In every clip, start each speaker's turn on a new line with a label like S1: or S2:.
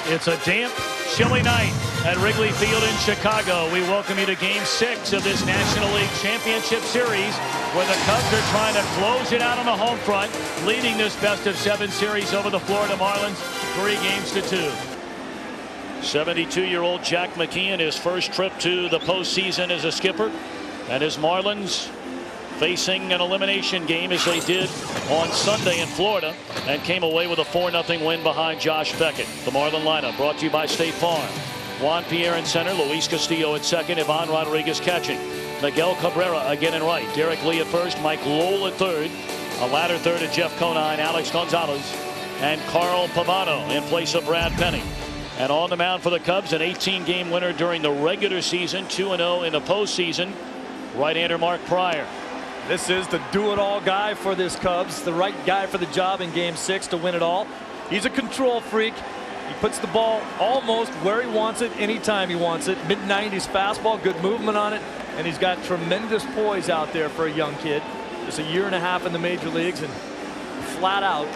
S1: It's a damp, chilly night at Wrigley Field in Chicago. We welcome you to Game 6 of this National League Championship Series, where the Cubs are trying to close it out on the home front, leading this best-of-7 series over the Florida Marlins 3-2. 72-year-old Jack McKeon, his first trip to the postseason as a skipper, and his Marlins facing an elimination game as they did on Sunday in Florida, and came away with a 4-0 win behind Josh Beckett. The Marlin lineup brought to you by State Farm. Juan Pierre in center, Luis Castillo at second, Ivan Rodriguez catching, Miguel Cabrera again in right, Derek Lee at first, Mike Lowell at third, a ladder third at Jeff Conine, Alex Gonzalez, and Carl Pavano in place of Brad Penny. And on the mound for the Cubs, an 18-game winner during the regular season, 2-0 in the postseason, right-hander Mark Prior.
S2: This is the do-it-all guy for this Cubs, the right guy for the job in Game 6 to win it all. He's a control freak. He puts the ball almost where he wants it, anytime he wants it. Mid-90s fastball, good movement on it, and he's got tremendous poise out there for a young kid. Just a year and a half in the major leagues, and flat out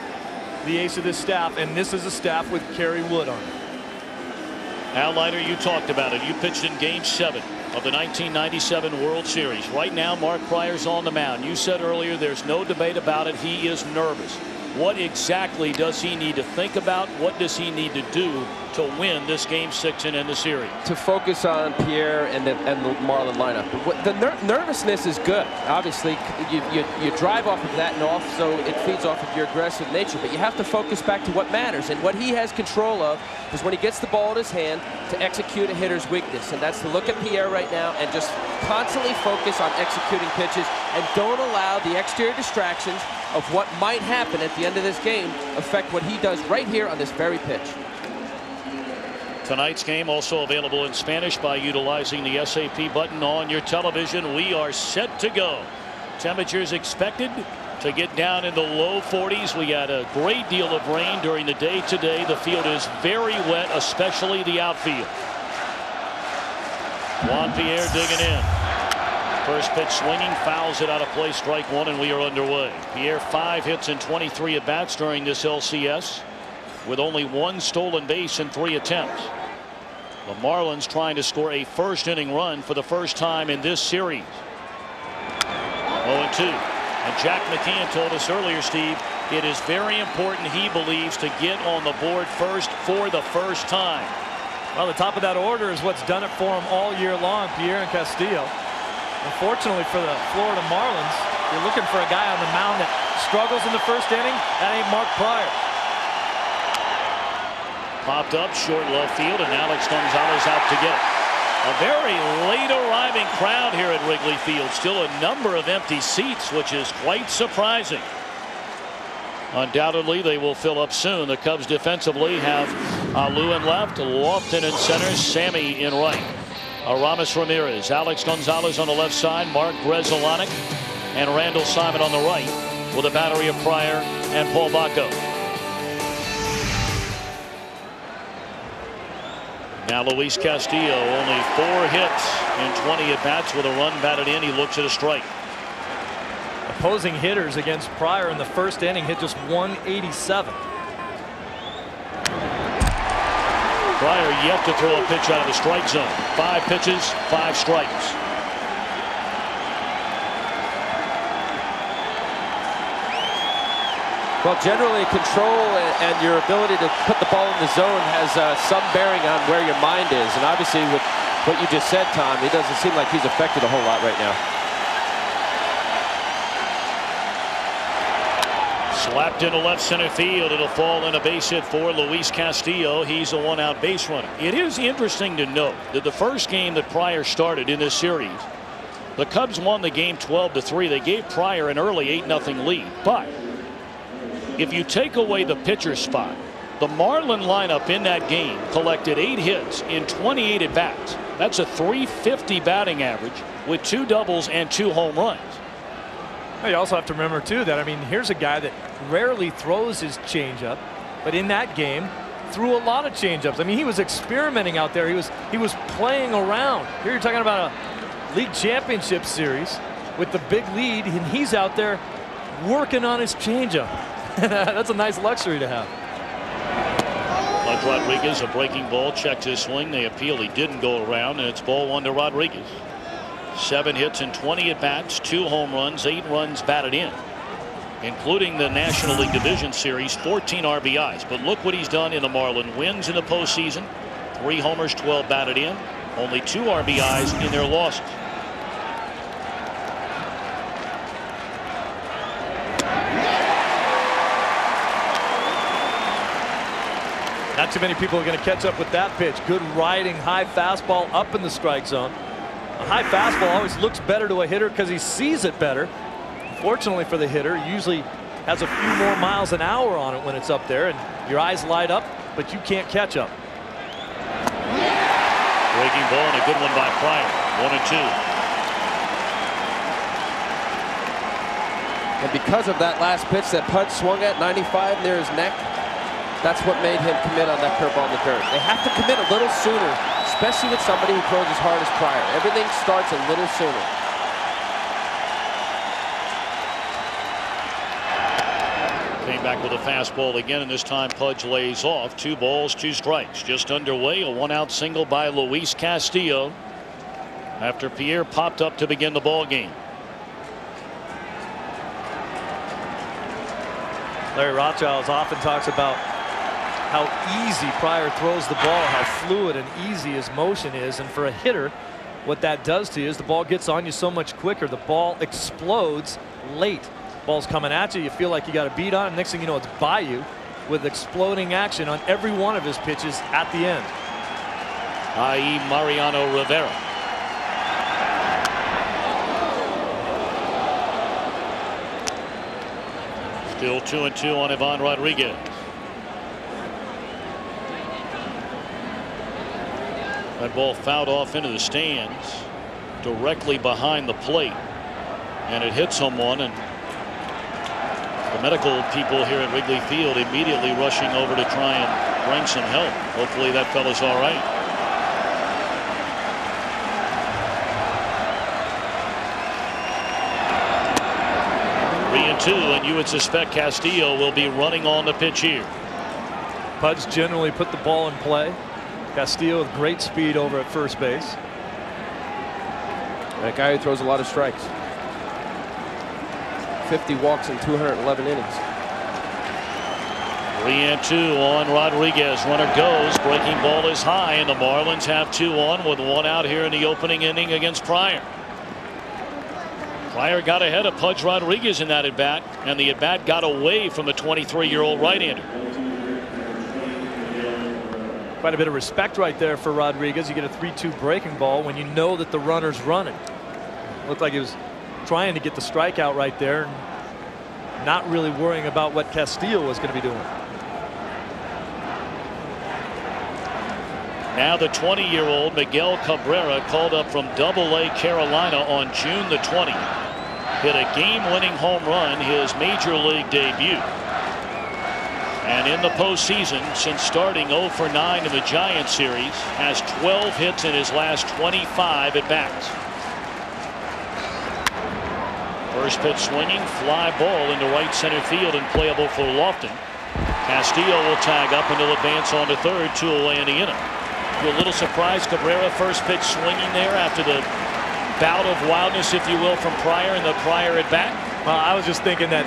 S2: the ace of this staff, and this is a staff with Kerry Wood on it.
S1: Al Leiter, you talked about it. You pitched in Game 7 of the 1997 World Series. Right now, Mark Prior's on the mound. You said earlier there's no debate about it. He is nervous. What exactly does he need to think about? What does he need to do to win this Game 6 and end the series?
S3: To focus on Pierre and the Marlin lineup. The nervousness is good. Obviously, you drive off of that and off, so it feeds off of your aggressive nature. But you have to focus back to what matters. And what he has control of is when he gets the ball in his hand to execute a hitter's weakness. And that's to look at Pierre right now and just constantly focus on executing pitches and don't allow the exterior distractions of what might happen at the end of this game affect what he does right here on this very pitch.
S1: Tonight's game also available in Spanish by utilizing the SAP button on your television. We are set to go. Temperatures expected to get down in the low 40s. We had a great deal of rain during the day today. The field is very wet, especially the outfield. Juan Pierre digging in. First pitch swinging, fouls it out of play, strike one, and we are underway. Pierre 5 hits and 23 at bats during this LCS, with only 1 stolen base in 3 attempts. The Marlins trying to score a first-inning run for the first time in this series. 0-2. And Jack McKeon told us earlier, Steve, it is very important, he believes, to get on the board first for the first time.
S2: Well, the top of that order is what's done it for him all year long, Pierre and Castillo. Unfortunately for the Florida Marlins, you're looking for a guy on the mound that struggles in the first inning. That ain't Mark Prior.
S1: Popped up short left field, and Alex Gonzalez out to get it. A very late arriving crowd here at Wrigley Field. Still a number of empty seats, which is quite surprising. Undoubtedly, they will fill up soon. The Cubs defensively have Alou in left, Lofton in center, Sammy in right. Aramis Ramirez, Alex Gonzalez on the left side, Mark Grzelcyk, and Randall Simon on the right, with a battery of Prior and Paul Bacco. Now Luis Castillo, only 4 hits in 20 at-bats with a run batted in. He looks at a strike.
S2: Opposing hitters against Prior in the first inning hit just 187.
S1: Prior yet to throw a pitch out of the strike zone. 5 pitches, 5 strikes.
S3: Well, generally control and your ability to put the ball in the zone has some bearing on where your mind is. And obviously with what you just said, Tom, it doesn't seem like he's affected a whole lot right now.
S1: Slapped into left center field. It'll fall in a base hit for Luis Castillo. He's a 1-out base runner. It is interesting to note that the first game that Prior started in this series, the Cubs won the game 12-3. They gave Prior an early 8-0 lead. But if you take away the pitcher spot, the Marlin lineup in that game collected 8 hits in 28 at-bats. That's a .350 batting average with 2 doubles and 2 home runs.
S2: You also have to remember, too, that, I mean, here's a guy that rarely throws his changeup, but in that game, threw a lot of changeups. I mean, he was experimenting out there. He was playing around. Here you're talking about a league championship series with the big lead, and he's out there working on his changeup. That's a nice luxury to have.
S1: Pudge Rodriguez, a breaking ball, checks his swing. They appeal. He didn't go around, and it's ball 1 to Rodriguez. 7 hits and 20 at bats, 2 home runs, 8 runs batted in, including the National League Division Series, 14 RBIs. But look what he's done in the Marlin wins in the postseason. 3 homers, 12 batted in, only 2 RBIs in their losses.
S2: Not too many people are going to catch up with that pitch. Good riding, high fastball up in the strike zone. A high fastball always looks better to a hitter because he sees it better. Fortunately for the hitter, usually has a few more miles an hour on it when it's up there, and your eyes light up, but you can't catch up.
S1: Breaking ball and a good one by Pryor. 1-2.
S3: And because of that last pitch that Pudge swung at 95 near his neck, that's what made him commit on that curveball in the dirt. They have to commit a little sooner, especially with somebody who throws as hard as Pryor. Everything starts a little sooner.
S1: Came back with a fastball again, and this time Pudge lays off. 2 balls, 2 strikes. Just underway, a 1-out single by Luis Castillo after Pierre popped up to begin the ball game.
S2: Larry Rothschild often talks about how easy Pryor throws the ball, how fluid and easy his motion is, and for a hitter, what that does to you is the ball gets on you so much quicker. The ball explodes late. Ball's coming at you, you feel like you got a beat on it, next thing you know it's by you with exploding action on every one of his pitches at the end.
S1: I.e. Mariano Rivera. Still 2-2 on Ivan Rodriguez. That ball fouled off into the stands directly behind the plate, and it hit someone, and the medical people here at Wrigley Field immediately rushing over to try and bring some help. Hopefully that fella's all right. Two, and you would suspect Castillo will be running on the pitch here.
S2: Pudge generally put the ball in play. Castillo with great speed over at first base.
S3: That guy who throws a lot of strikes. 50 walks in 211 innings.
S1: 3-2 on Rodriguez. Runner goes. Breaking ball is high, and the Marlins have 2 on with 1 out here in the opening inning against Pryor. Pryor got ahead of Pudge Rodriguez in that at bat, and the at bat got away from the 23-year-old right-hander.
S2: Quite a bit of respect right there for Rodriguez. You get a 3-2 breaking ball when you know that the runner's running. Looked like he was trying to get the strikeout right there, and not really worrying about what Castillo was going to be doing.
S1: Now the 20-year-old Miguel Cabrera, called up from Double-A Carolina on June the 20th. Hit a game-winning home run his major league debut. And in the postseason, since starting 0 for 9 in the Giants series, has 12 hits in his last 25 at-bats. First pitch swinging, fly ball into right center field and playable for Lofton. Castillo will tag up and he'll advance on to third, 2 away in the inning. You're a little surprised Cabrera first pitch swinging there after the bout of wildness, if you will, from Pryor in the Pryor at bat?
S2: Well, I was just thinking that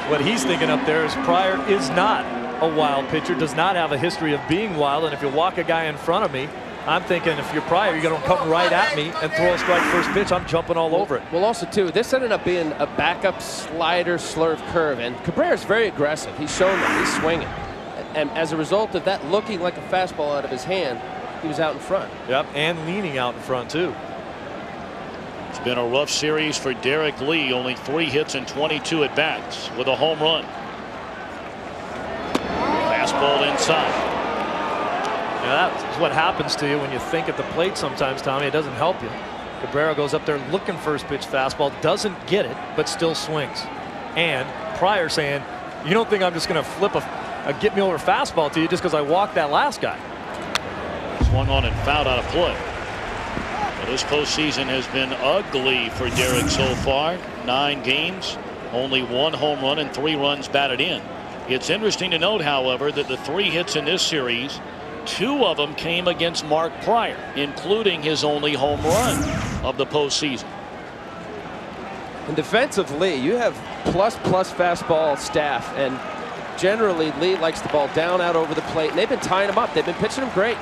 S2: what he's thinking up there is Pryor is not a wild pitcher, does not have a history of being wild, and if you walk a guy in front of me, I'm thinking if you're Pryor, you're going to come right at me and throw a strike first pitch. I'm jumping all over it.
S3: Well, also, too, this ended up being a backup slider slurve curve, and Cabrera's very aggressive. He's shown that he's swinging. And as a result of that looking like a fastball out of his hand, he was out in front.
S2: Yep, and leaning out in front, too.
S1: It's been a rough series for Derek Lee. Only 3 hits and 22 at-bats with a home run. Fastball inside.
S2: Yeah, that's what happens to you when you think at the plate sometimes, Tommy. It doesn't help you. Cabrera goes up there looking first pitch fastball, doesn't get it, but still swings. And Pryor saying, you don't think I'm just going to flip a get me over fastball to you just because I walked that last guy.
S1: Swung on and fouled out of play. Well, this postseason has been ugly for Derek so far. 9 games, only 1 home run and 3 runs batted in. It's interesting to note, however, that the 3 hits in this series, 2 of them came against Mark Pryor, including his only home run of the postseason.
S3: And defensively, you have plus fastball staff, and generally Lee likes the ball down out over the plate, and they've been tying him up. They've been pitching him great.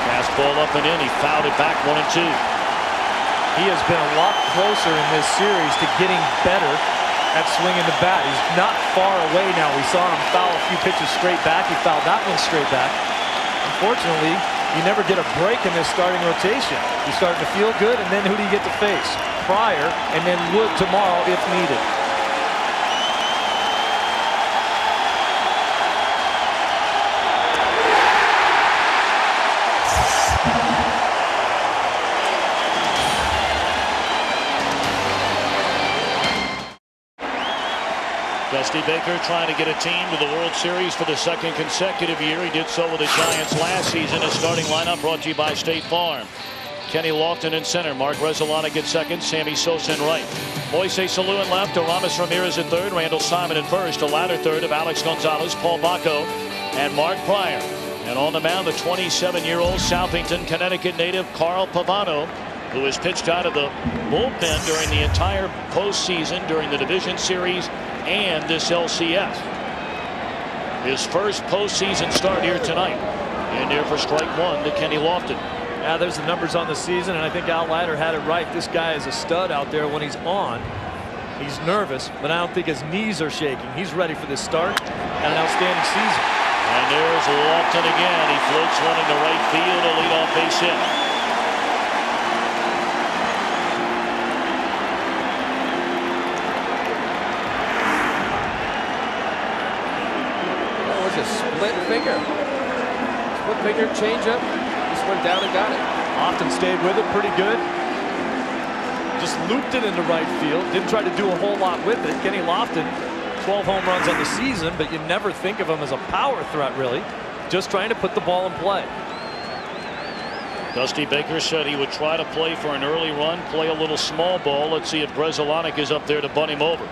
S1: Fastball up and in. He fouled it back 1-2.
S2: He has been a lot closer in this series to getting better at swinging the bat. He's not far away now. We saw him foul a few pitches straight back. He fouled that one straight back. Unfortunately, you never get a break in this starting rotation. You're starting to feel good, and then who do you get to face? Pryor, and then Wood tomorrow if needed.
S1: Dusty Baker trying to get a team to the World Series for the 2nd consecutive year. He did so with the Giants last season. His starting lineup brought to you by State Farm. Kenny Lofton in center. Mark Rezolonic at second. Sammy Sosa in right. Moises Alou in left. Aramis Ramirez at third. Randall Simon in first. A ladder third of Alex Gonzalez, Paul Bacco, and Mark Pryor. And on the mound, the 27-year-old Southington, Connecticut native Carl Pavano, who has pitched out of the bullpen during the entire postseason, during the division series and this LCS. His first postseason start here tonight. And there for strike 1 to Kenny Lofton.
S2: Yeah, there's the numbers on the season, and I think Al Leiter had it right. This guy is a stud out there when he's on. He's nervous, but I don't think his knees are shaking. He's ready for this start and an outstanding season.
S1: And there's Lofton again. He floats one into right field, a leadoff base hit.
S3: Split finger changeup. Just went down and got it.
S2: Lofton stayed with it pretty good. Just looped it into right field. Didn't try to do a whole lot with it. Kenny Lofton, 12 home runs on the season, but you never think of him as a power threat, really. Just trying to put the ball in play.
S1: Dusty Baker said he would try to play for an early run, play a little small ball. Let's see if Rezolonic is up there to bunt him over.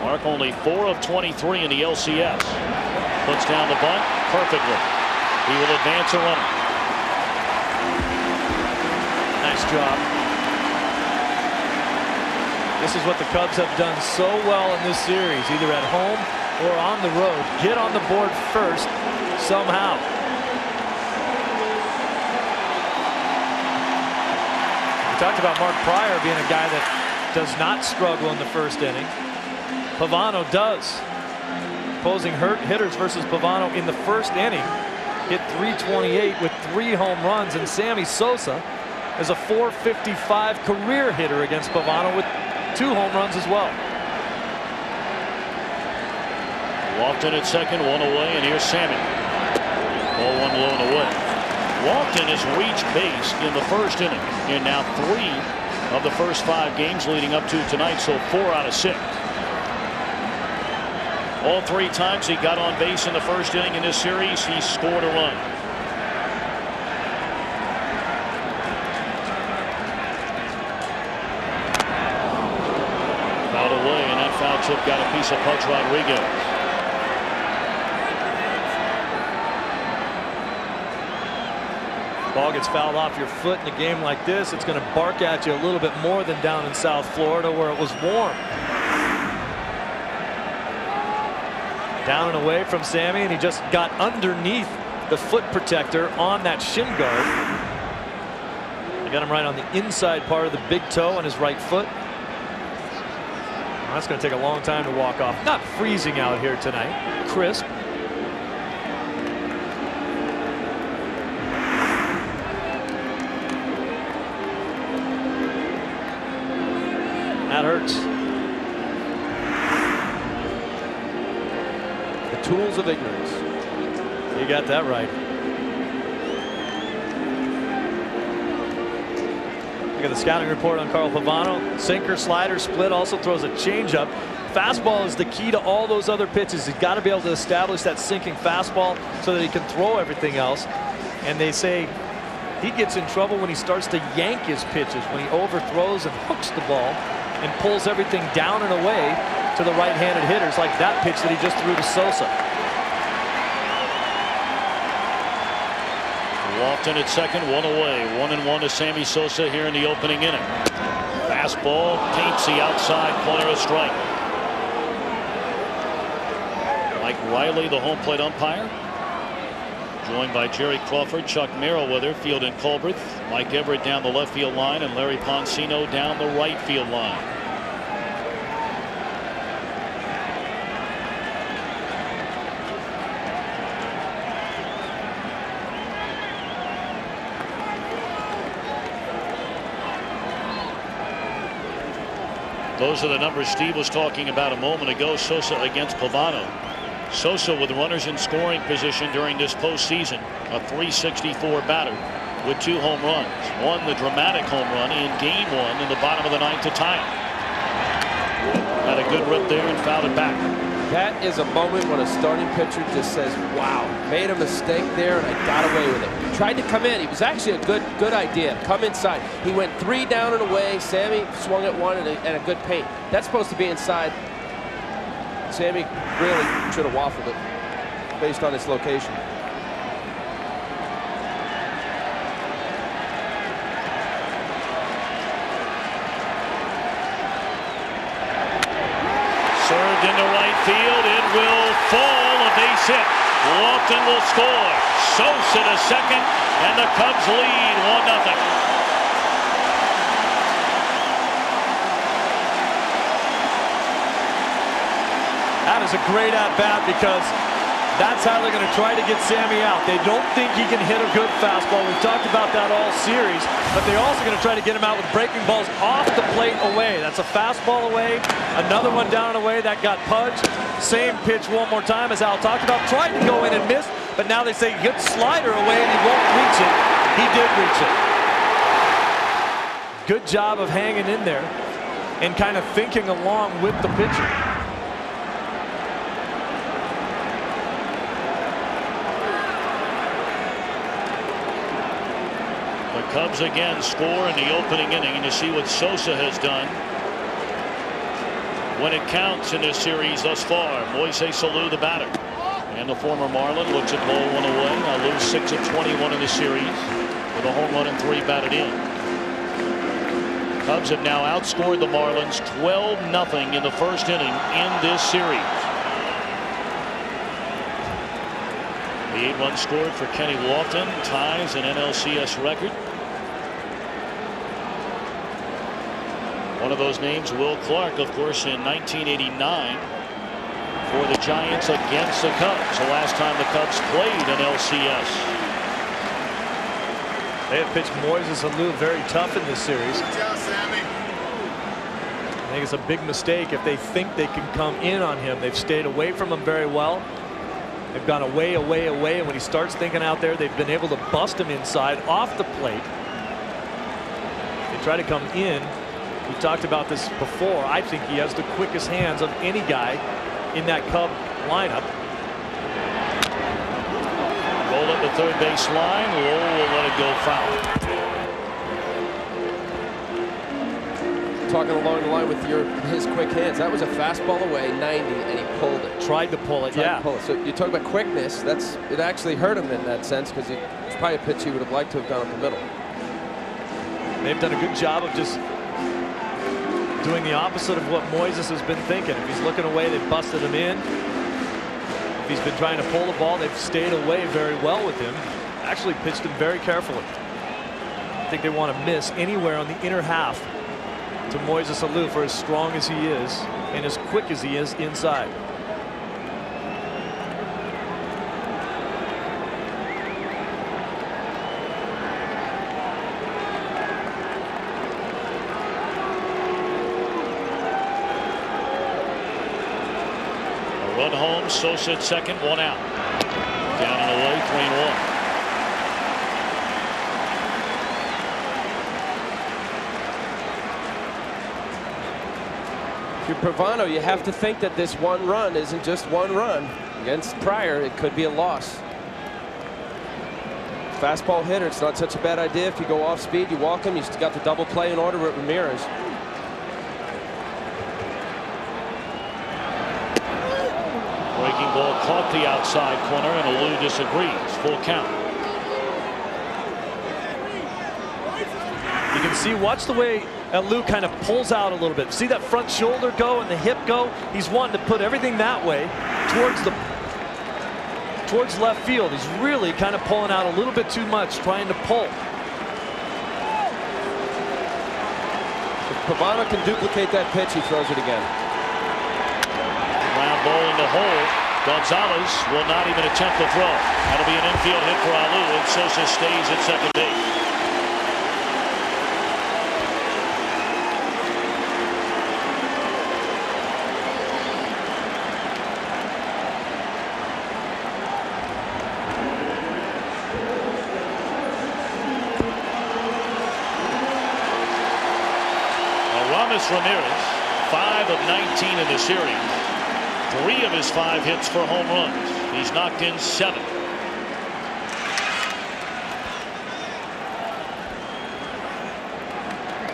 S1: Mark only 4 of 23 in the LCS. Puts down the bunt perfectly. He will advance a runner.
S2: Nice job. This is what the Cubs have done so well in this series, either at home or on the road. Get on the board first somehow. We talked about Mark Pryor being a guy that does not struggle in the first inning. Pavano does. Opposing hitters versus Pavano in the first inning hit .328 with 3 home runs, and Sammy Sosa is a .455 career hitter against Pavano with 2 home runs as well.
S1: Lofton at second, 1 away, and here's Sammy. Ball 1 low and away. Lofton has reached base in the first inning in now 3 of the first 5 games leading up to tonight, so 4 out of 6. All 3 times he got on base in the first inning in this series, he scored a run. Fouled away, and that foul tip got a piece of Pudge Rodriguez.
S2: Ball gets fouled off your foot in a game like this, it's going to bark at you a little bit more than down in South Florida where it was warm. Down and away from Sammy, and he just got underneath the foot protector on that shin guard. I got him right on the inside part of the big toe on his right foot. Well, that's going to take a long time to walk off. Not freezing out here tonight. Crisp. That hurts.
S3: Tools of ignorance.
S2: You got that right. Look at the scouting report on Carl Pavano. Sinker, slider, split, also throws a changeup. Fastball is the key to all those other pitches. He's got to be able to establish that sinking fastball so that he can throw everything else. And they say he gets in trouble when he starts to yank his pitches, when he overthrows and hooks the ball. and pulls everything down and away to the right-handed hitters, like that pitch that he just threw to Sosa.
S1: Lofton at second, one away. 1-1 to Sammy Sosa here in the opening inning. Fastball paints the outside corner, a strike. Mike Riley, the home plate umpire, joined by Jerry Crawford, Chuck Merriweather, Field and Culbreth, Mike Everett down the left field line, and Larry Poncino down the right field line. Those are the numbers Steve was talking about a moment ago. Sosa against Pavano. Sosa with runners in scoring position during this postseason. A .364 batter with 2 home runs. One, the dramatic home run in game 1 in the bottom of the 9th to tie it. Had a good rip there and fouled it back.
S3: That is a moment when a starting pitcher just says, wow, made a mistake there and I got away with it. He tried to come in. It was actually a good idea. Come inside. He went 3 down and away. Sammy swung at 1 and a good paint. That's supposed to be inside. Sammy really should have waffled it based on its location.
S1: Served into right field. It will fall. A base hit. Lofton will score. Sosa to second, and the Cubs lead 1-0.
S2: That is a great at-bat because that's how they're going to try to get Sammy out. They don't think he can hit a good fastball. We've talked about that all series, but they're also going to try to get him out with breaking balls off the plate away. That's a fastball away, another one down and away that got pudged. Same pitch one more time, as Al talked about. Tried to go in and miss, but now they say good slider away and he won't reach it. He did reach it. Good job of hanging in there and kind of thinking along with the pitcher.
S1: The Cubs again score in the opening inning, and you see what Sosa has done when it counts in this series thus far. Moises Alou, the batter, and the former Marlin, looks at ball 1 away. Alou 6 of 21 in the series with a home run and 3 batted in. Cubs have now outscored the Marlins 12-0 in the first inning in this series. The 8 run scored for Kenny Lofton ties an NLCS record. One of those names, Will Clark, of course, in 1989 for the Giants against the Cubs. The last time the Cubs played an LCS.
S2: They have pitched Moises Alou very tough in this series.
S4: Good job, Sammy.
S2: I think it's a big mistake if they think they can come in on him. They've stayed away from him very well. They've gone away, away, away, and when he starts thinking out there, they've been able to bust him inside off the plate. They try to come in. We've talked about this before. I think he has the quickest hands of any guy in that Cub lineup.
S1: Roll up the third base line. Lowell will let it go foul.
S3: Talking along the line with his quick hands. That was a fastball away, 90, and he pulled it.
S2: Tried to pull it, yeah.
S3: So you talk about quickness. It actually hurt him in that sense because it's probably a pitch he would have liked to have gone up the middle.
S2: They've done a good job of just doing the opposite of what Moises has been thinking. If he's looking away, they've busted him in. If he's been trying to pull the ball, they've stayed away very well with him. Actually pitched him very carefully. I think they want to miss anywhere on the inner half to Moises Alou for as strong as he is and as quick as he is inside.
S1: Run home, Sosa at second, 1 out. Down and away, 3-1.
S3: If you're Pavano, you have to think that this 1 run isn't just 1 run. Against Pryor, it could be a loss. Fastball hitter, it's not such a bad idea. If you go off speed, you walk him. You got the double play in order with Ramirez.
S1: Breaking ball caught the outside corner, and Alou disagrees. Full count.
S2: You can see, watch the way Alou kind of pulls out a little bit. See that front shoulder go and the hip go? He's wanting to put everything that way towards left field. He's really kind of pulling out a little bit too much, trying to pull.
S3: If Pavano can duplicate that pitch, he throws it again.
S1: Ground ball in the hole. Gonzalez will not even attempt to throw. That'll be an infield hit for Alou, and Sosa stays at second base. Ramirez, 5 of 19 in the series. 3 of his 5 hits for home runs. He's knocked in 7.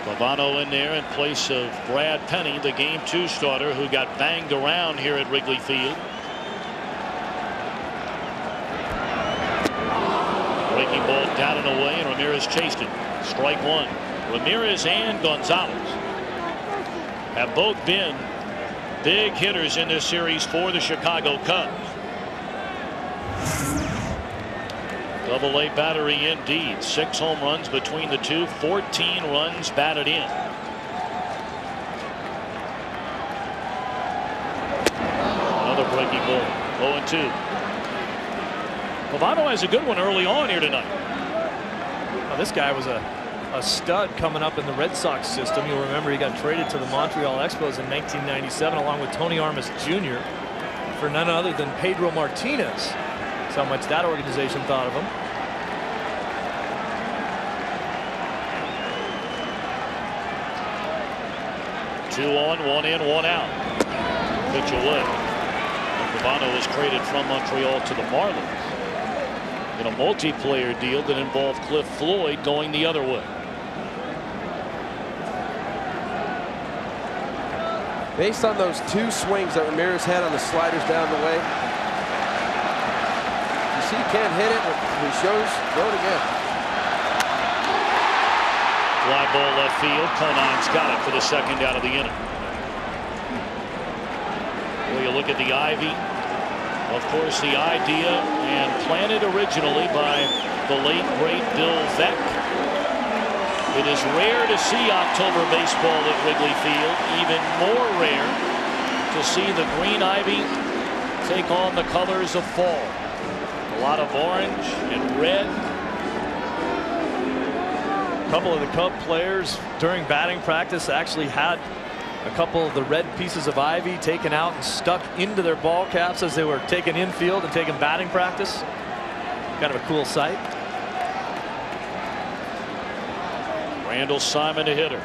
S1: Pavano in there in place of Brad Penny, the Game 2 starter who got banged around here at Wrigley Field. Breaking ball down and away, and Ramirez chased it. Strike 1. Ramirez and Gonzalez have both been big hitters in this series for the Chicago Cubs. Double-A battery indeed. 6 home runs between the two. 14 runs batted in. Another breaking ball. 0-2. Pavano has a good one early on here tonight.
S2: Well, this guy was a stud coming up in the Red Sox system. You'll remember he got traded to the Montreal Expos in 1997 along with Tony Armas Jr. for none other than Pedro Martinez. That's how much that organization thought of him.
S1: Two on, 1 in, 1 out. Pitch away. Pavano was traded from Montreal to the Marlins in a multiplayer deal that involved Cliff Floyd going the other way.
S3: Based on those 2 swings that Ramirez had on the sliders down the way, you see he can't hit it, but he shows throw it again.
S1: Fly ball left field. Conon's got it for the second out of the inning. Well, you look at the ivy. Of course, the idea and planted originally by the late great Bill Veeck. It is rare to see October baseball at Wrigley Field. Even more rare to see the green ivy take on the colors of fall. A lot of orange and red.
S2: A couple of the Cub players during batting practice actually had a couple of the red pieces of ivy taken out and stuck into their ball caps as they were taking infield and taking batting practice. Kind of a cool sight.
S1: Randall Simon, a hitter.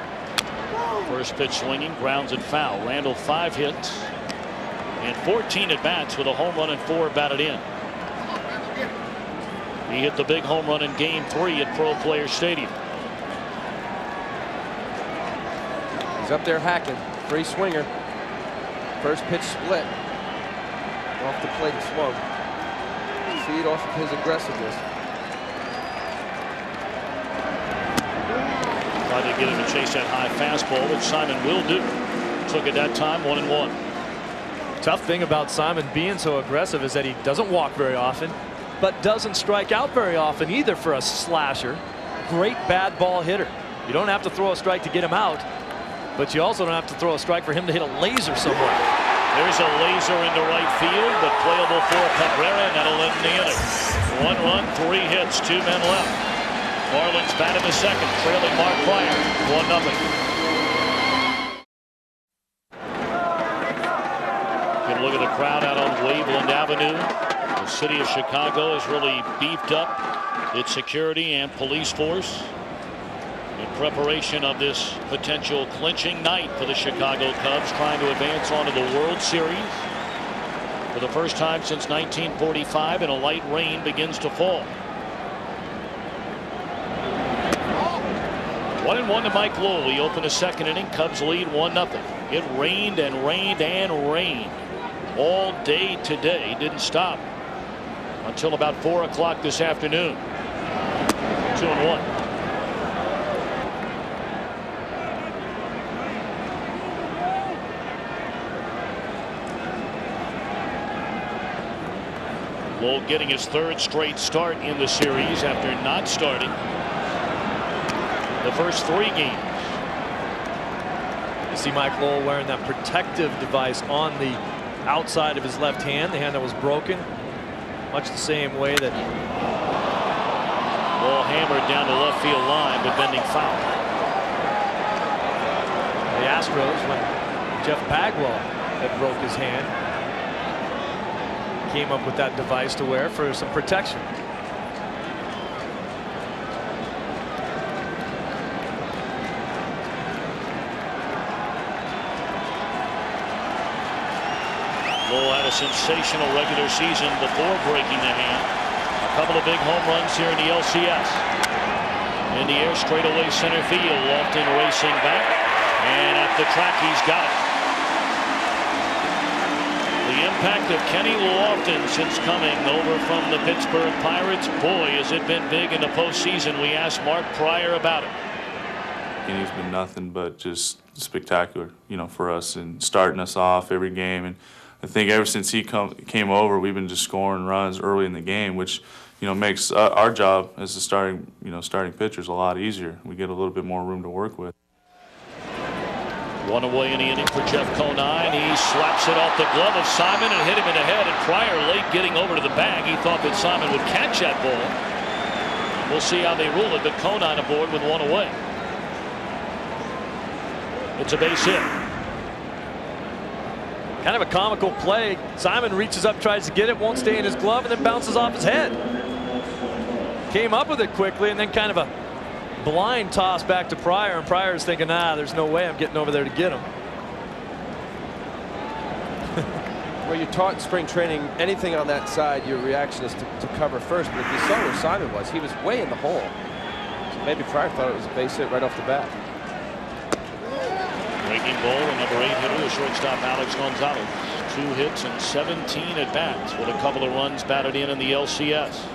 S1: First pitch swinging, grounds it foul. Randall 5 hits and 14 at bats with a home run and 4 batted in. He hit the big home run in Game 3 at Pro Player Stadium.
S3: He's up there hacking. Free swinger. First pitch split. Off the plate swung. Feed off of his aggressiveness.
S1: Tried to get him to chase that high fastball, which Simon will do. Took it that time, 1-1.
S2: Tough thing about Simon being so aggressive is that he doesn't walk very often, but doesn't strike out very often either for a slasher. Great bad ball hitter. You don't have to throw a strike to get him out, but you also don't have to throw a strike for him to hit a laser somewhere.
S1: There's a laser into right field, but playable for Cabrera, and that'll end the inning. 1 run, 3 hits, 2 men left. Marlins bat in the second, trailing Mark Pryor, 1-0. Get a look at the crowd out on Waveland Avenue. The city of Chicago has really beefed up its security and police force in preparation of this potential clinching night for the Chicago Cubs, trying to advance onto the World Series. For the first time since 1945, and a light rain begins to fall. 1-1 to Mike Lowell. He opened the second inning. Cubs lead 1-0. It rained and rained and rained all day today. Didn't stop until about 4 o'clock this afternoon. 2-1. Lowell getting his 3rd straight start in the series after not starting the first 3 games.
S2: You see Mike Lowell wearing that protective device on the outside of his left hand, the hand that was broken, much the same way that
S1: ball hammered down the left field line, but bending foul.
S2: The Astros, when Jeff Bagwell had broke his hand, came up with that device to wear for some protection.
S1: Lowell had a sensational regular season before breaking the hand. A couple of big home runs here in the LCS. In the air, straightaway center field. Lofton racing back, and at the track he's got it. The impact of Kenny Lofton since coming over from the Pittsburgh Pirates, boy, has it been big in the postseason. We asked Mark Pryor about it.
S4: Kenny's been nothing but just spectacular, you know, for us, and starting us off every game. And I think ever since he came over, we've been just scoring runs early in the game, which, you know, makes our job as the starting pitchers a lot easier. We get a little bit more room to work with.
S1: One away in the inning for Jeff Conine. He slaps it off the glove of Simon and hit him in the head. And Pryor late getting over to the bag. He thought that Simon would catch that ball. We'll see how they rule it, but Conine aboard with 1 away. It's a base hit.
S2: Kind of a comical play. Simon reaches up, tries to get it, won't stay in his glove, and then bounces off his head. Came up with it quickly, and then kind of a blind toss back to Pryor, and Pryor's thinking, nah, there's no way I'm getting over there to get him.
S3: Well, you're taught in spring training, anything on that side, your reaction is to cover first. But if you saw where Simon was, he was way in the hole. So maybe Pryor thought it was a base hit right off the bat.
S1: Breaking ball, and number 8 hitter, the shortstop Alex Gonzalez. 2 hits and 17 at bats with a couple of runs batted in the LCS.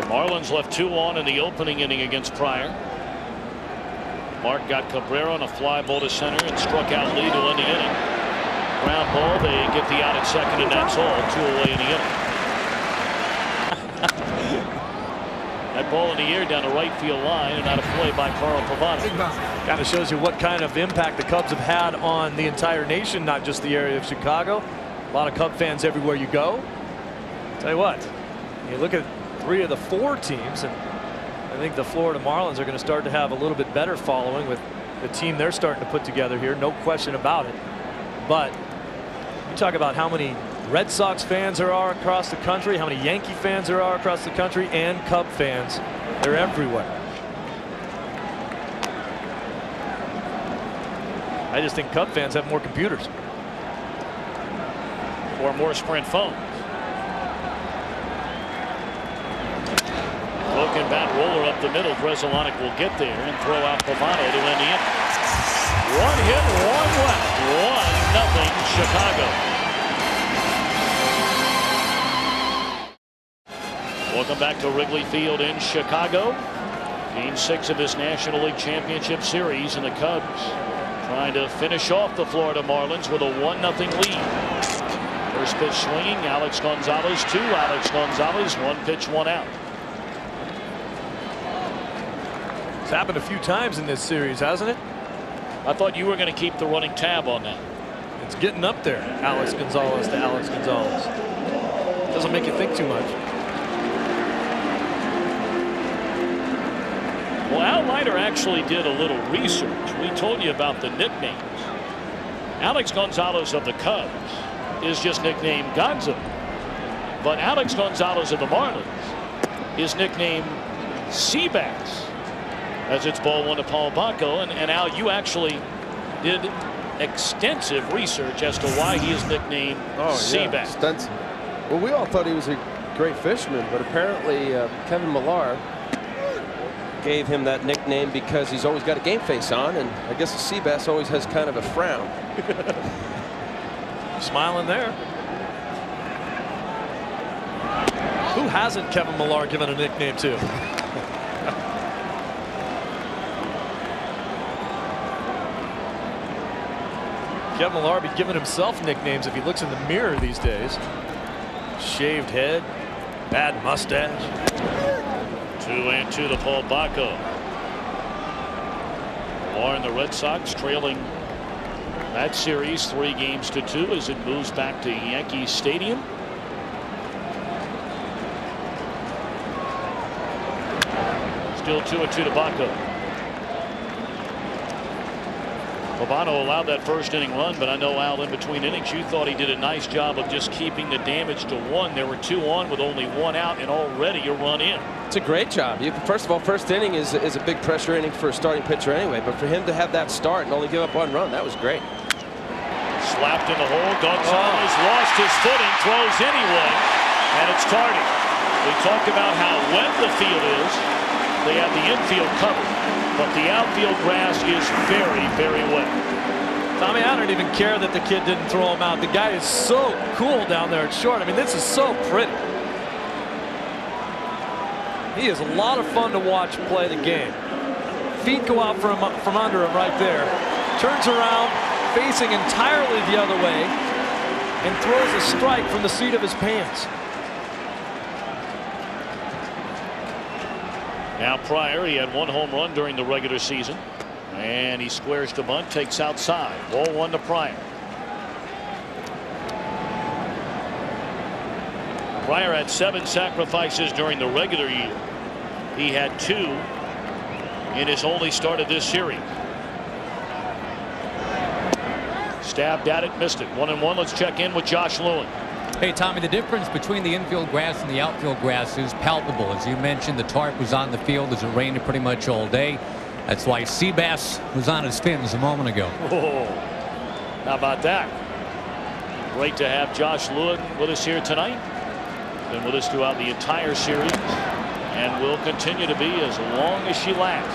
S1: Marlins left 2 on in the opening inning against Pryor. Mark got Cabrera on a fly ball to center and struck out Lee to end the inning. Ground ball, they get the out at second, and that's all. 2 away in the inning. That ball in the air down the right field line, and out of play by Carl Pavani.
S2: Kind of shows you what kind of impact the Cubs have had on the entire nation, not just the area of Chicago. A lot of Cub fans everywhere you go. Tell you what, you look at 3 of the 4 teams, and I think the Florida Marlins are going to start to have a little bit better following with the team they're starting to put together here. No question about it. But you talk about how many Red Sox fans there are across the country, how many Yankee fans there are across the country, and Cub fans. They're everywhere. I just think Cub fans have more computers.
S1: Or more Sprint phones. Broken bat roller up the middle. Bresolonic will get there and throw out Pavano to end the inning. 1 hit, 1 left. 1-0 Chicago. Welcome back to Wrigley Field in Chicago. Game 6 of this National League Championship Series, and the Cubs trying to finish off the Florida Marlins with a 1-0 lead. First pitch swinging. Alex Gonzalez to Alex Gonzalez. 1 pitch, 1 out.
S2: It's happened a few times in this series, hasn't it?
S1: I thought you were going to keep the running tab on that.
S2: It's getting up there. Alex Gonzalez to Alex Gonzalez. Doesn't make you think too much.
S1: Well, Al Leiter actually did a little research. We told you about the nicknames. Alex Gonzalez of the Cubs is just nicknamed Gonzo. But Alex Gonzalez of the Marlins is nicknamed Seabass. as it's ball one to Paul Bacco. And Al, you actually did extensive research as to why he is nicknamed Seabass.
S3: Yeah, extensive. Well, we all thought he was a great fisherman, but apparently Kevin Millar gave him that nickname because he's always got a game face on, and I guess the sea bass always has kind of a frown.
S2: Smiling there. Who hasn't Kevin Millar given a nickname to? Kevin Millar be giving himself nicknames if he looks in the mirror these days. Shaved head, bad mustache.
S1: 2-2 to Paul Bacco. Millar and the Red Sox trailing that series 3-2 as it moves back to Yankee Stadium. Still 2-2 to Bacco. Pavano allowed that first inning run, but I know, Al, in between innings you thought he did a nice job of just keeping the damage to 1. There were 2 on with only 1 out, and already a run in.
S3: It's a great job. First of all, first inning is a big pressure inning for a starting pitcher anyway, but for him to have that start and only give up 1 run, that was great.
S1: Slapped in the hole. Gonzalez lost his footing, throws anyway, and it's Tardy. We talked about how wet the field is. They have the infield covered, but the outfield grass is very, very wet.
S2: Tommy, I don't even care that the kid didn't throw him out. The guy is so cool down there at short. I mean, this is so pretty. He is a lot of fun to watch play the game. Feet go out from under him right there. Turns around, facing entirely the other way, and throws a strike from the seat of his pants.
S1: Now Pryor, he had 1 home run during the regular season, and he squares to bunt, takes outside. Ball 1 to Pryor. Pryor had 7 sacrifices during the regular year. He had 2 in his only start of this series. Stabbed at it, missed it. 1-1. Let's check in with Josh Lewin.
S5: Hey, Tommy, the difference between the infield grass and the outfield grass is palpable. As you mentioned, the tarp was on the field as it rained pretty much all day. That's why Seabass was on his fins a moment ago.
S1: Oh, how about that? Great to have Josh Lewin with us here tonight. Been with us throughout the entire series and will continue to be as long as she lasts.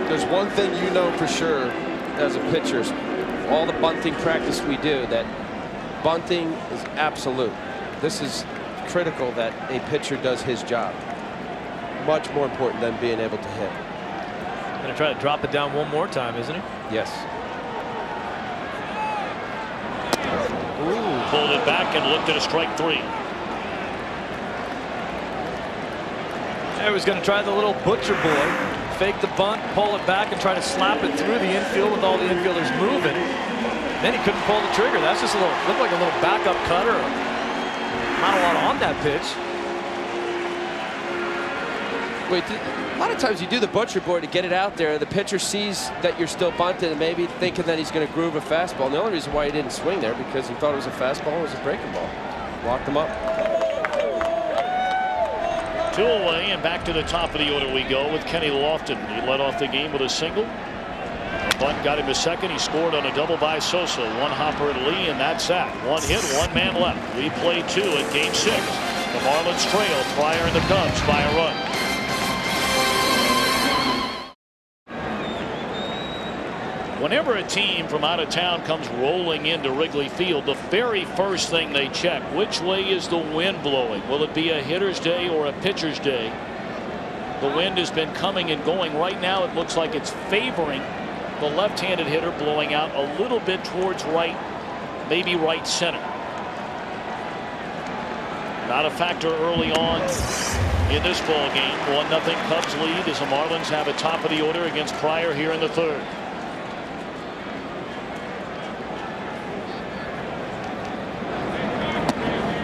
S3: There's one thing you know for sure as a pitcher, all the bunting practice we do, that bunting is absolute. This is critical that a pitcher does his job. Much more important than being able to hit.
S2: Going to try to drop it down one more time, isn't he?
S3: Yes.
S1: Ooh, pulled it back and looked at a strike 3.
S2: He was going to try the little butcher boy. Fake the bunt, pull it back, and try to slap it through the infield with all the infielders moving. Then he couldn't pull the trigger. That's just looked like a little backup cutter. Not a lot on that pitch.
S3: Wait, a lot of times you do the butcher boy to get it out there. The pitcher sees that you're still bunting and maybe thinking that he's going to groove a fastball. And the only reason why he didn't swing there because he thought it was a fastball and it was a breaking ball. Locked him up.
S1: 2 away, and back to the top of the order we go with Kenny Lofton. He led off the game with a single. Bunt got him a second. He scored on a double by Sosa. 1 hopper at Lee, and that's that. 1 hit, 1 man left. We play 2 in game 6. The Marlins trail Pryor and the Cubs by a run. Whenever a team from out of town comes rolling into Wrigley Field, the very first thing they check, which way is the wind blowing? Will it be a hitter's day or a pitcher's day? The wind has been coming and going. Right now it looks like it's favoring the left-handed hitter, blowing out a little bit towards right, maybe right center. Not a factor early on in this ball game. 1-0 Cubs lead as the Marlins have a top of the order against Pryor here in the 3rd.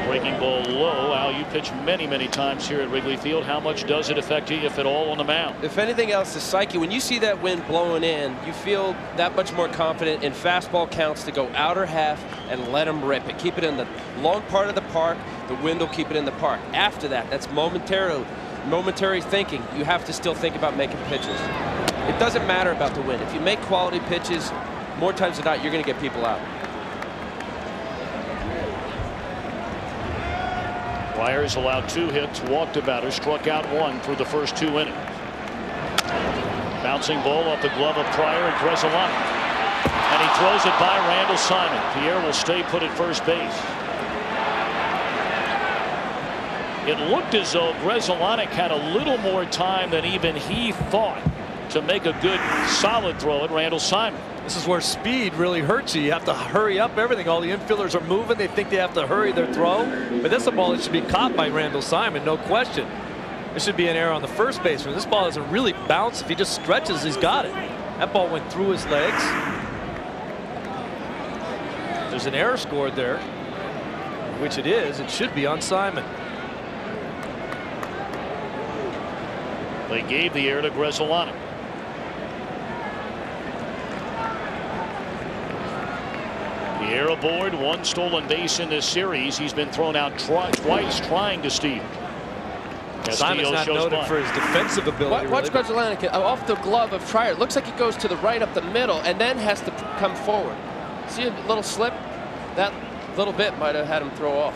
S1: Breaking ball low. Al, you pitch many times here at Wrigley Field. How much does it affect you, if at all, on the mound?
S3: If anything else, the psyche, when you see that wind blowing in, you feel that much more confident in fastball counts to go outer half and let them rip it. Keep it in the long part of the park. The wind will keep it in the park. After that, that's momentarily. momentary thinking. You have to still think about making pitches. It doesn't matter about the win. If you make quality pitches, more times than not, you're going to get people out.
S1: Friars allowed 2 hits, walked a batter, struck out 1 through the first 2 innings. Bouncing ball off the glove of Pryor and Gresolani. And he throws it by Randall Simon. Pierre will stay put at first base. It looked as though Gresolani had a little more time than even he thought to make a good solid throw at Randall Simon.
S2: This is where speed really hurts you. You have to hurry up everything. All the infielders are moving. They think they have to hurry their throw. But that's a ball that should be caught by Randall Simon, no question. There should be an error on the first baseman. This ball doesn't really bounce. If he just stretches, he's got it. That ball went through his legs. There's an error scored there, which it is. It should be on Simon.
S1: They gave the error to Gresolani. Pierre aboard, 1 stolen base in this series. He's been thrown out twice trying to steal.
S2: Simon's not noted for his defensive ability.
S3: Watch Gresolani off the glove of Pryor. It looks like he goes to the right up the middle and then has to come forward. See a little slip? That little bit might have had him throw off.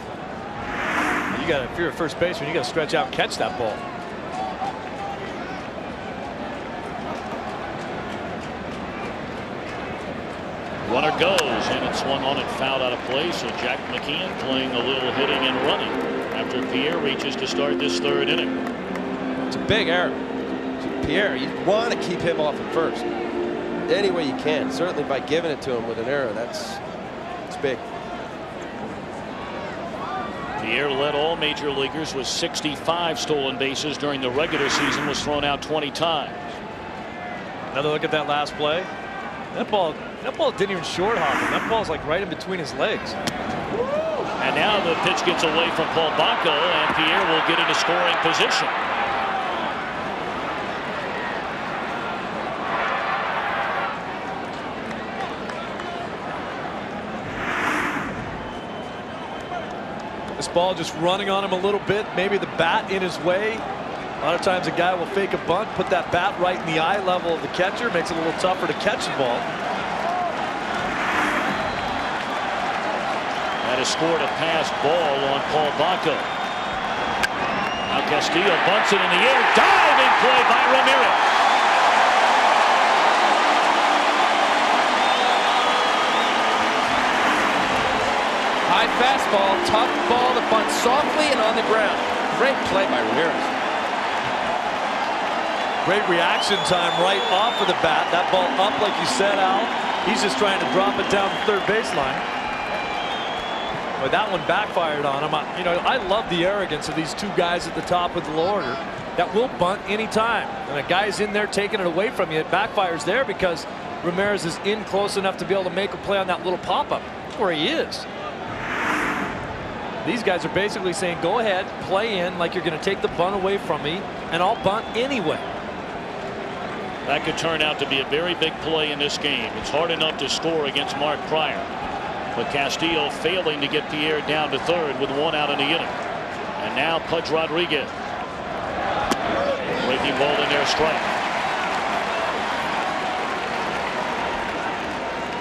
S2: You got, if you're a first baseman, you got to stretch out and catch that ball.
S1: Runner goes, and it swung on and fouled out of play. So Jack McKeon playing a little hitting and running after Pierre reaches to start this 3rd inning.
S3: It's a big error. Pierre, you want to keep him off at first any way you can. Certainly by giving it to him with an error, it's big.
S1: Pierre led all major leaguers with 65 stolen bases during the regular season. Was thrown out 20 times.
S2: Another look at that last play. That ball didn't even short hop him. That ball's like right in between his legs.
S1: And now the pitch gets away from Paul Baco, and Pierre will get into scoring position.
S2: This ball just running on him a little bit. Maybe the bat in his way. A lot of times a guy will fake a bunt, put that bat right in the eye level of the catcher, makes it a little tougher to catch the ball.
S1: That has scored a passed ball on Paul Baco. Now Castillo bunts it in the air. Diving play by Ramirez.
S3: High fastball, tough ball to bunt softly and on the ground. Great play by Ramirez.
S2: Great reaction time right off of the bat. That ball up, like you said, Al. He's just trying to drop it down the 3rd baseline. But that one backfired on him. I love the arrogance of these 2 guys at the top of the order that will bunt anytime. And a guy's in there taking it away from you. It backfires there because Ramirez is in close enough to be able to make a play on that little pop-up. That's where he is. These guys are basically saying, go ahead, play in like you're going to take the bunt away from me, and I'll bunt anyway.
S1: That could turn out to be a very big play in this game. It's hard enough to score against Mark Pryor. But Castillo failing to get Pierre down to 3rd with 1 out in the inning. And now Pudge Rodriguez. Breaking ball in there, strike.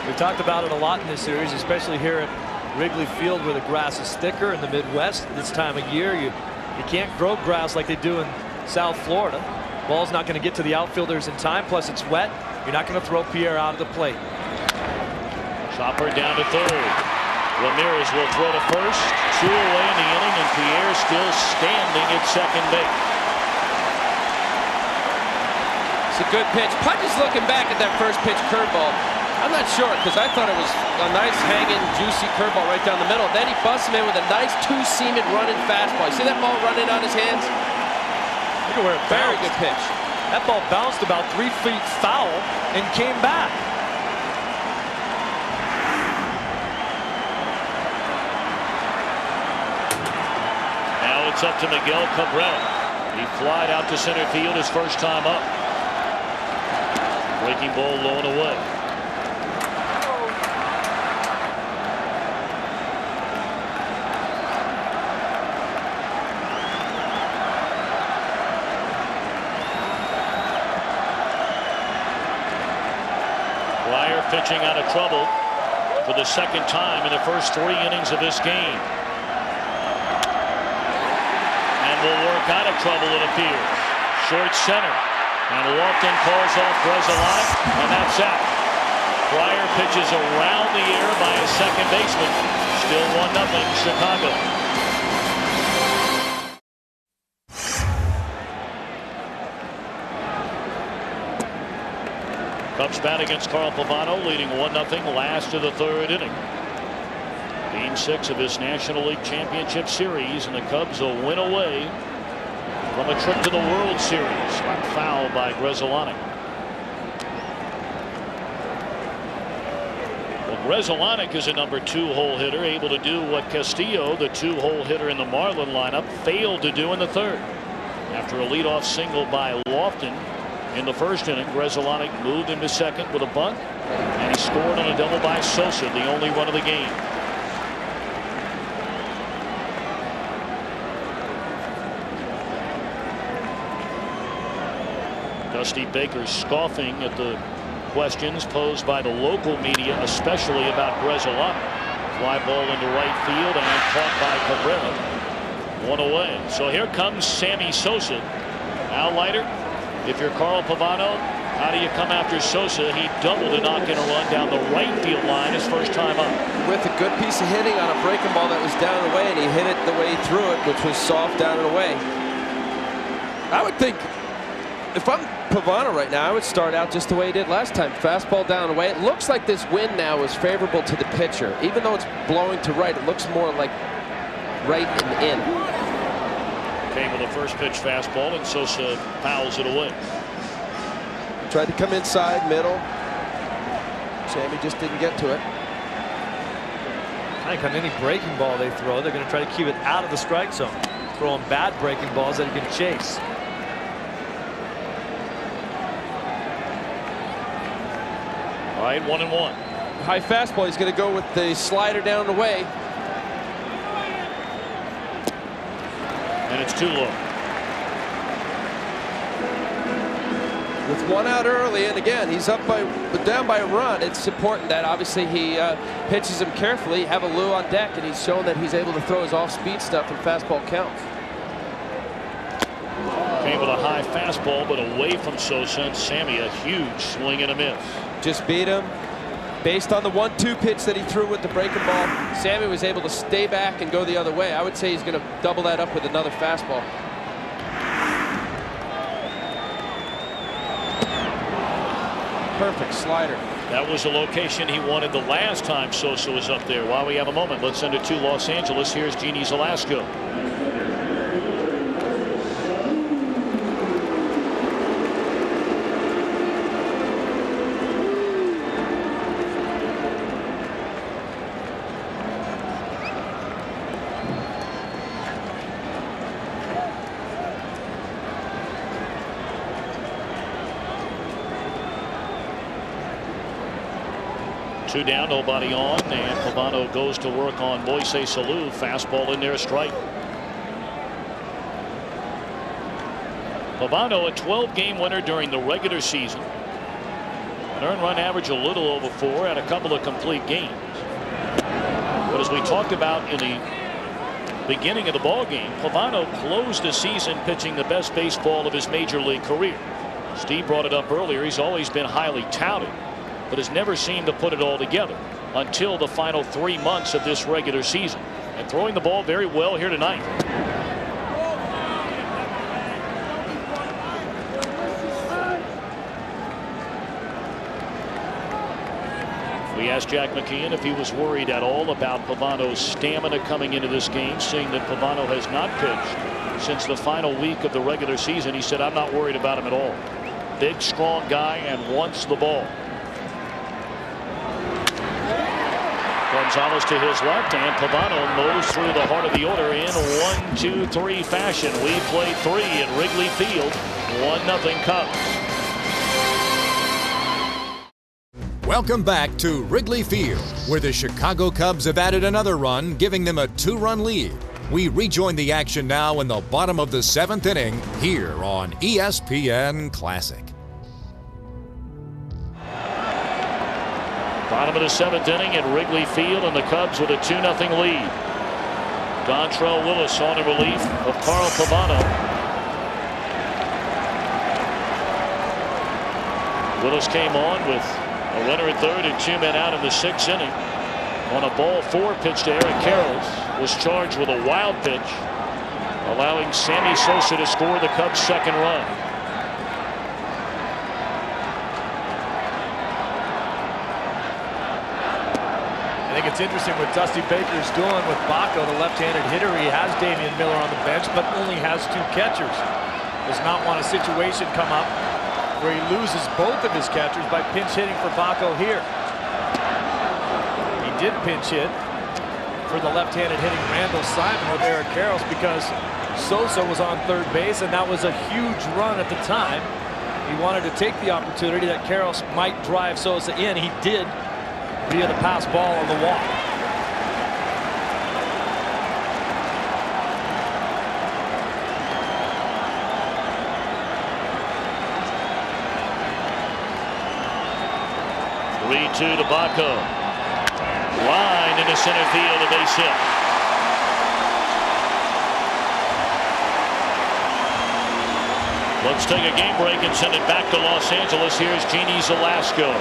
S2: We talked about it a lot in this series, especially here at Wrigley Field where the grass is thicker in the Midwest this time of year. You can't grow grass like they do in South Florida. Ball's not going to get to the outfielders in time, plus it's wet. You're not going to throw Pierre out of the plate.
S1: Chopper down to 3rd. Ramirez will throw to 1st. 2 away in the inning, and Pierre still standing at 2nd base.
S3: It's a good pitch. Pudge is looking back at that first pitch curveball. I'm not sure because I thought it was a nice hanging juicy curveball right down the middle. Then he busts him in with a nice 2-seamed running fastball. You see that ball running on his hands?
S2: Look at where it bounced.
S3: Very good pitch.
S2: That ball bounced about 3 feet foul and came back.
S1: Now it's up to Miguel Cabrera. He flied out to center field his first time up. Breaking ball low and away. Fryer pitching out of trouble for the second time in the first 3 innings of this game. And will work out of trouble, it appears. Short center. And Lofton calls off Grzelcyk, and that's out. Fryer pitches around the air by his second baseman. Still 1-0 Chicago. Cubs bat against Carl Pavano, leading 1-0 last of the 3rd inning. Game 6 of this National League Championship Series, and the Cubs a win away from a trip to the World Series. Slapped foul by Grzelcyk. Well, Grzelcyk is a number 2 hole hitter, able to do what Castillo, the 2-hole hitter in the Marlin lineup, failed to do in the 3rd. After a leadoff single by Lofton in the 1st inning, Grzelcyk moved into 2nd with a bunt, and he scored on a double by Sosa, the only run of the game. Dusty Baker scoffing at the questions posed by the local media, especially about Grzelcyk. Fly ball into right field and caught by Cabrera. 1 away. So here comes Sammy Sosa. Al Leiter, if you're Carl Pavano, how do you come after Sosa? He doubled to knock in a run down the right field line his first time up.
S3: With a good piece of hitting on a breaking ball that was down and away, and he hit it the way he threw it, which was soft down and away. I would think, if I'm Pavano right now, I would start out just the way he did last time. Fastball down and away. It looks like this wind now is favorable to the pitcher. Even though it's blowing to right, it looks more like right and in.
S1: Came with a first pitch fastball, and Sosa fouls it away.
S3: Tried to come inside, middle. Sammy just didn't get to it.
S2: I think on any breaking ball they throw, they're going to try to keep it out of the strike zone. Throwing bad breaking balls that he can chase.
S1: All right, 1-1.
S3: High fastball. He's going to go with the slider down the way.
S1: And it's too low.
S3: With 1 out early, and again, he's down by a run. It's important that obviously he pitches him carefully, have a Lou on deck, and he's shown that he's able to throw his off-speed stuff and fastball counts.
S1: Came with a high fastball, but away from Sosa, and Sammy a huge swing and a miss.
S3: Just beat him. Based on the 1-2 pitch that he threw with the breaking ball, Sammy was able to stay back and go the other way. I would say he's going to double that up with another fastball. Perfect slider.
S1: That was the location he wanted the last time Sosa was up there. While we have a moment, let's send it to Los Angeles. Here's Jeannie Zalasko. Two down, nobody on, and Pavano goes to work on Moises Alou. Fastball in there, strike. Pavano, a 12-game winner during the regular season. An earned run average a little over 4, and a couple of complete games. But as we talked about in the beginning of the ball game, Pavano closed the season pitching the best baseball of his major league career. Steve brought it up earlier. He's always been highly touted, but has never seemed to put it all together until the final 3 months of this regular season. And throwing the ball very well here tonight. We asked Jack McKeon if he was worried at all about Pavano's stamina coming into this game, seeing that Pavano has not pitched since the final week of the regular season. He said, "I'm not worried about him at all. Big, strong guy and wants the ball." Gonzalez to his left, and Pavano moves through the heart of the order in 1-2-3 fashion. We play 3 at Wrigley Field. 1-0 Cubs.
S6: Welcome back to Wrigley Field, where the Chicago Cubs have added another run, giving them a 2-run lead. We rejoin the action now in the bottom of the 7th inning here on ESPN Classic.
S1: Bottom of the 7th inning at Wrigley Field, and the Cubs with a 2-0 lead. Dontrelle Willis on in relief of Carl Pavano. Willis came on with a runner at third and 2 men out in the 6th inning. On a ball 4 pitch to Eric Karros, was charged with a wild pitch, allowing Sammy Sosa to score the Cubs' 2nd run.
S2: I think it's interesting what Dusty Baker's doing with Baco, the left-handed hitter. He has Damian Miller on the bench, but only has 2 catchers. Does not want a situation come up where he loses both of his catchers by pinch hitting for Baco here. He did pinch hit for the left-handed hitting Randall Simon with Eric Karros because Sosa was on third base, and that was a huge run at the time. He wanted to take the opportunity that Karros might drive Sosa in. He did via the pass ball on the walk.
S1: Three-2 to Baco. Line into center field, a base hit. Let's take a game break and send it back to Los Angeles. Here's Jeannie Zelasco.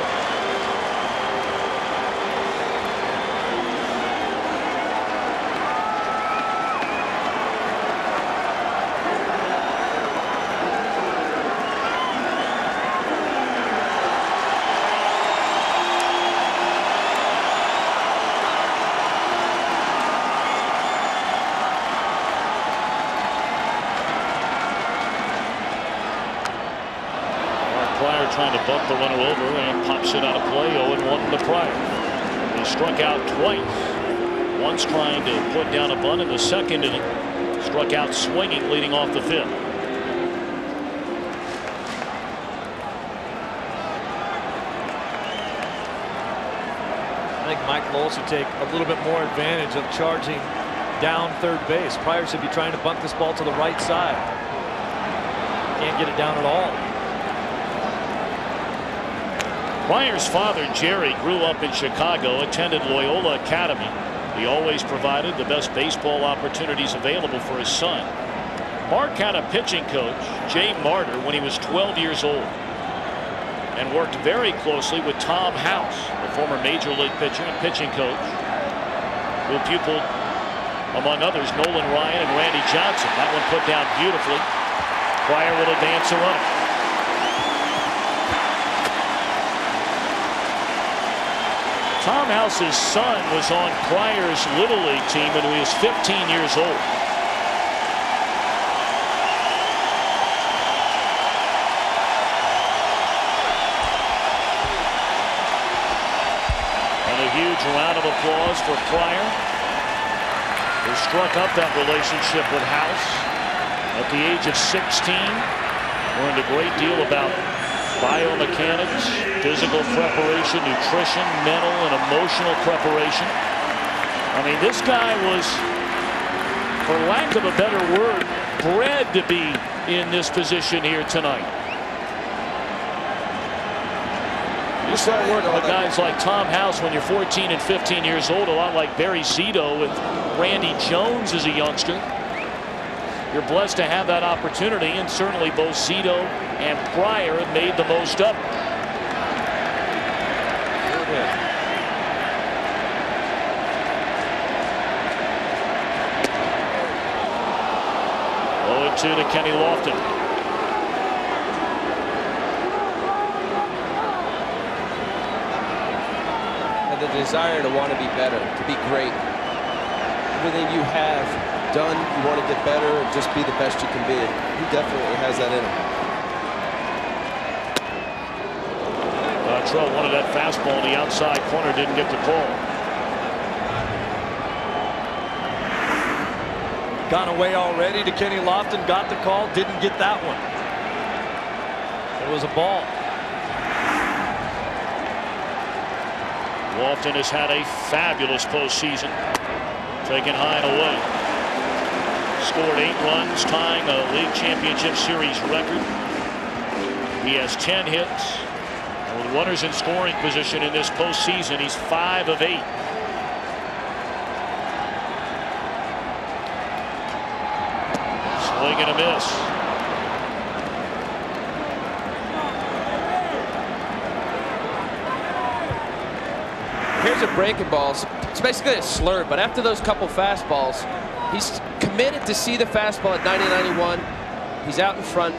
S1: Trying to bump the runner over and pops it out of play. 0-1 to Pryor. He struck out twice. Once trying to put down a bunt in the 2nd inning. Struck out swinging leading off the 5th.
S2: I think Mike Lowell should take a little bit more advantage of charging down third base. Pryor should be trying to bunt this ball to the right side. Can't get it down at all.
S1: Pryor's father, Jerry, grew up in Chicago, attended Loyola Academy. He always provided the best baseball opportunities available for his son. Mark had a pitching coach, Jay Martyr, when he was 12 years old, and worked very closely with Tom House, the former major league pitcher and pitching coach, who pupiled, among others, Nolan Ryan and Randy Johnson. That one put down beautifully. Pryor will advance a runner. Tom House's son was on Pryor's Little League team when he was 15 years old. And a huge round of applause for Pryor, who struck up that relationship with House at the age of 16. Learned a great deal about biomechanics, physical preparation, nutrition, mental and emotional preparation. I mean, this guy was, for lack of a better word, bred to be in this position here tonight. You start working with guys like Tom House when you're 14 and 15 years old, a lot like Barry Zito with Randy Jones as a youngster. You're blessed to have that opportunity, and certainly both Zito and Pryor have made the most of it. 0-2 to Kenny Lofton.
S3: And the desire to want to be better, to be great. Everything you have done, you want to get better and just be the best you can be. He definitely has that in him.
S1: Trell wanted that fastball in the outside corner, didn't get the call.
S2: Gone away already to Kenny Lofton, got the call, didn't get that one. It was a ball.
S1: Lofton has had a fabulous postseason, taken high and away. Scored 8 runs, tying a league championship series record. He has 10 hits. And with runners in scoring position in this postseason. He's 5 of 8. Swing and a miss.
S3: Here's a breaking ball. It's basically a slurve, but after those couple fastballs, he's committed to see the fastball at 90-91. He's out in front,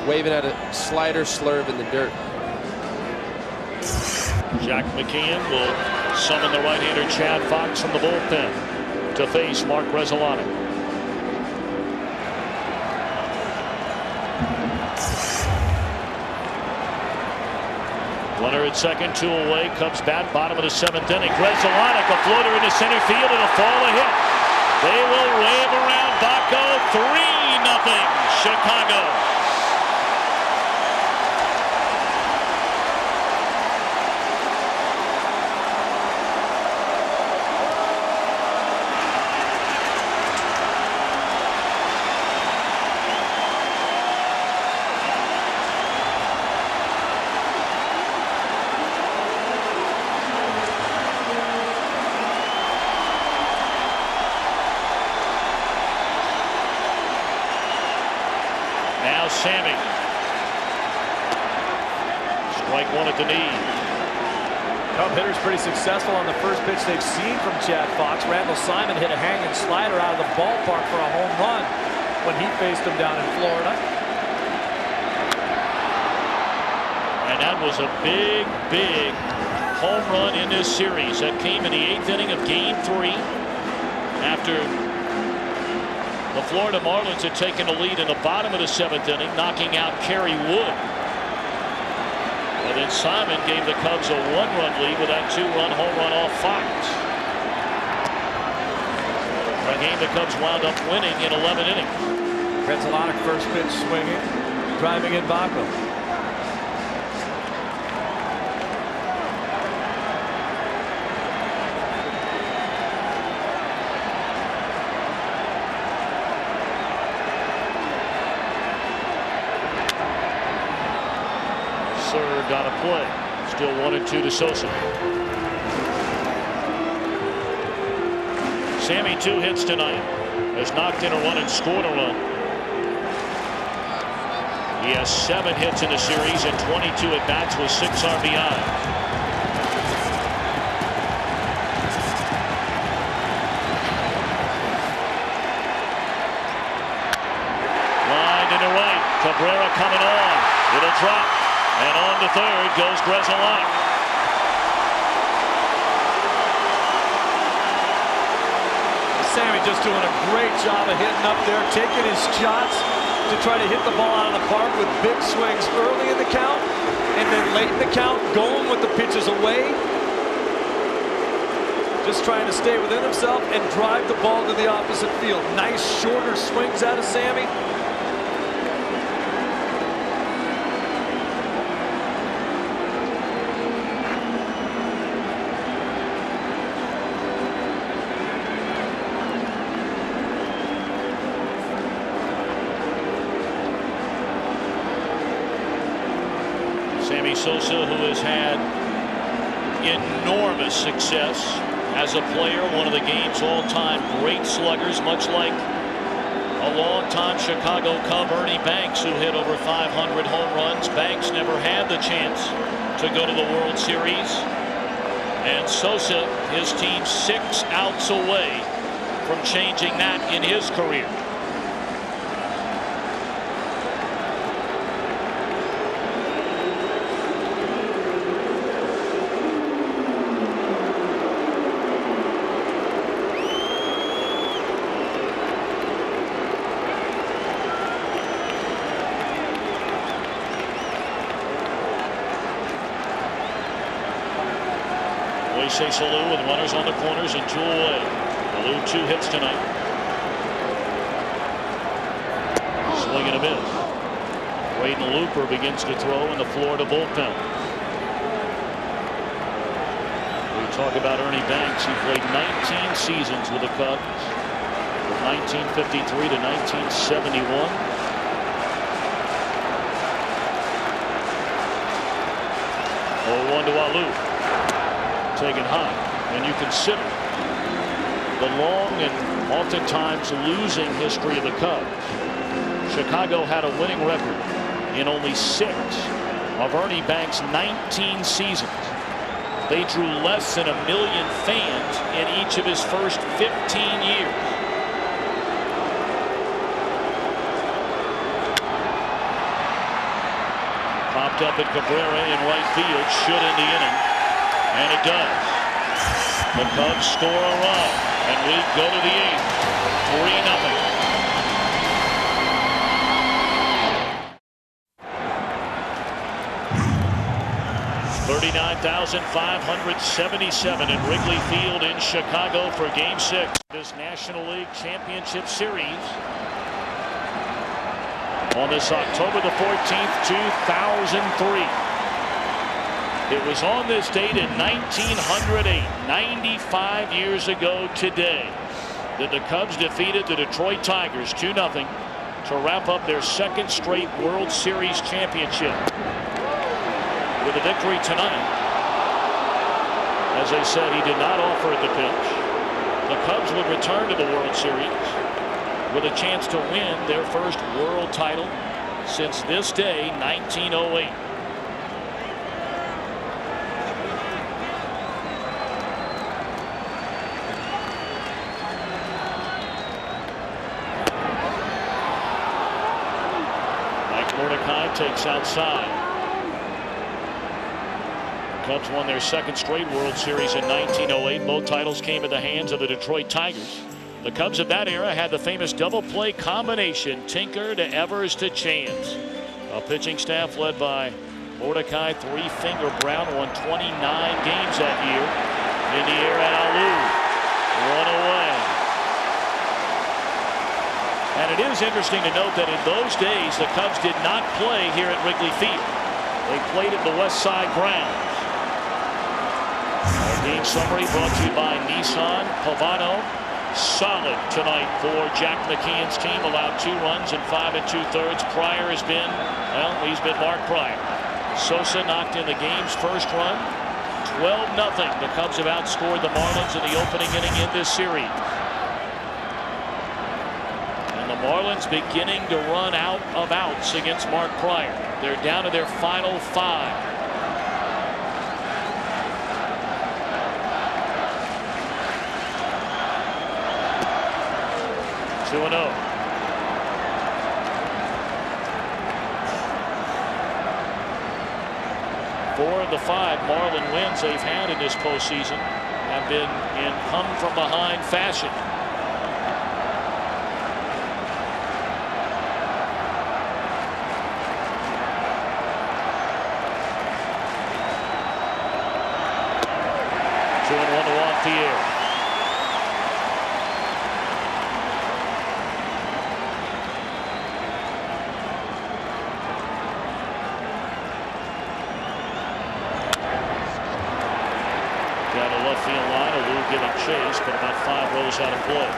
S3: waving at a slider slurve in the dirt.
S1: Jack McKeon will summon the right-hander Chad Fox from the bullpen to face Mark Bresolano. Runner at second, 2 away. Cubs bat, bottom of the 7th inning. Bresolano, a floater into center field, and a fall a hit. They will wave around Baco. 3-0 Chicago. Sammy. Strike 1 at the knee.
S2: Cub hitters pretty successful on the first pitch they've seen from Chad Fox. Randall Simon hit a hanging slider out of the ballpark for a home run when he faced him down in Florida.
S1: And that was a big, big home run in this series. That came in the 8th inning of Game 3 after the Florida Marlins had taken the lead in the bottom of the 7th inning, knocking out Kerry Wood. And then Simon gave the Cubs a 1-run lead with that 2-run home run off Fox. A game the Cubs wound up winning in 11 innings.
S2: Bresolano first pitch swinging, driving in Baco.
S1: Served on a play. Still 1-2 to Sosa. Sammy 2 hits tonight. Has knocked in a run and scored a run. He has 7 hits in the series and 22 at bats with 6 RBIs. Line into right. Cabrera coming on. It'll drop. And on to third goes Bresolano.
S2: Sammy just doing a great job of hitting up there, taking his shots to try to hit the ball out of the park with big swings early in the count, and then late in the count going with the pitches away. Just trying to stay within himself and drive the ball to the opposite field. Nice shorter swings out of Sammy.
S1: Sammy Sosa, who has had enormous success as a player, one of the game's all-time great sluggers, much like a long-time Chicago Cub, Ernie Banks, who hit over 500 home runs. Banks never had the chance to go to the World Series. And Sosa, his team, 6 outs away from changing that in his career. Chase Alou with runners on the corners and 2 away. Alou 2 hits tonight. Swing and a miss. Braden Looper begins to throw in the Florida bullpen. We talk about Ernie Banks. He played 19 seasons with the Cubs from 1953 to 1971. to Alou. Taken high. And you consider the long and oftentimes losing history of the Cubs. Chicago had a winning record in only 6 of Ernie Banks' 19 seasons. They drew less than 1 million fans in each of his first 15 years. Popped up at Cabrera in right field, should end the inning, and it does. The Cubs score a run, and we go to the 8th, 3-0. 39,577 at Wrigley Field in Chicago for Game 6 of this National League Championship Series on this October the 14th, 2003. It was on this date in 1908, 95 years ago today, that the Cubs defeated the Detroit Tigers 2-0 to wrap up their 2nd straight World Series championship. With a victory tonight, as I said, he did not offer at the pitch. The Cubs would return to the World Series with a chance to win their first world title since this day, 1908. Mike Mordecai takes outside. Cubs won their 2nd straight World Series in 1908. Both titles came at the hands of the Detroit Tigers. The Cubs of that era had the famous double play combination, Tinker to Evers to Chance. A pitching staff led by Mordecai, Three-Finger Brown, won 29 games that year. In the air at Alou, 1 away. And it is interesting to note that in those days the Cubs did not play here at Wrigley Field. They played at the West Side grounds. Our game summary brought to you by Nissan. Pavano, solid tonight for Jack McKeon's team. Allowed 2 runs in 5 2/3. Pryor has been, well, he's been Mark Pryor. Sosa knocked in the game's first run. 12-0. The Cubs have outscored the Marlins in the opening inning in this series. And the Marlins beginning to run out of outs against Mark Pryor. They're down to their final 5. 2-0. Four of the 5 Marlin wins they've had in this postseason have been in come-from-behind fashion. Two and 1 to off the air. Field line, Alou giving chase, but about 5 rows out of play.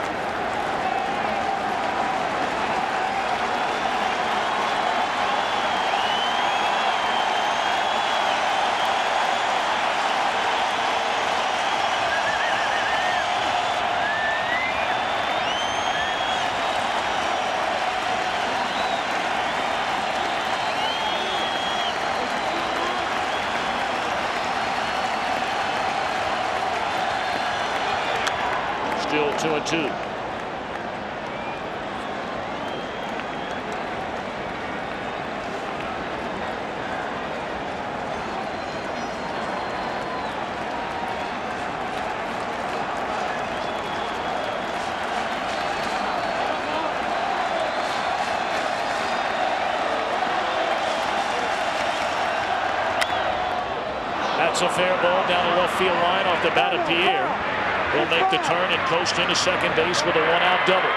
S1: Still 2-2. That's a fair ball down the left field line off the bat of Pierre. He'll make the turn and coast into second base with a 1-out double.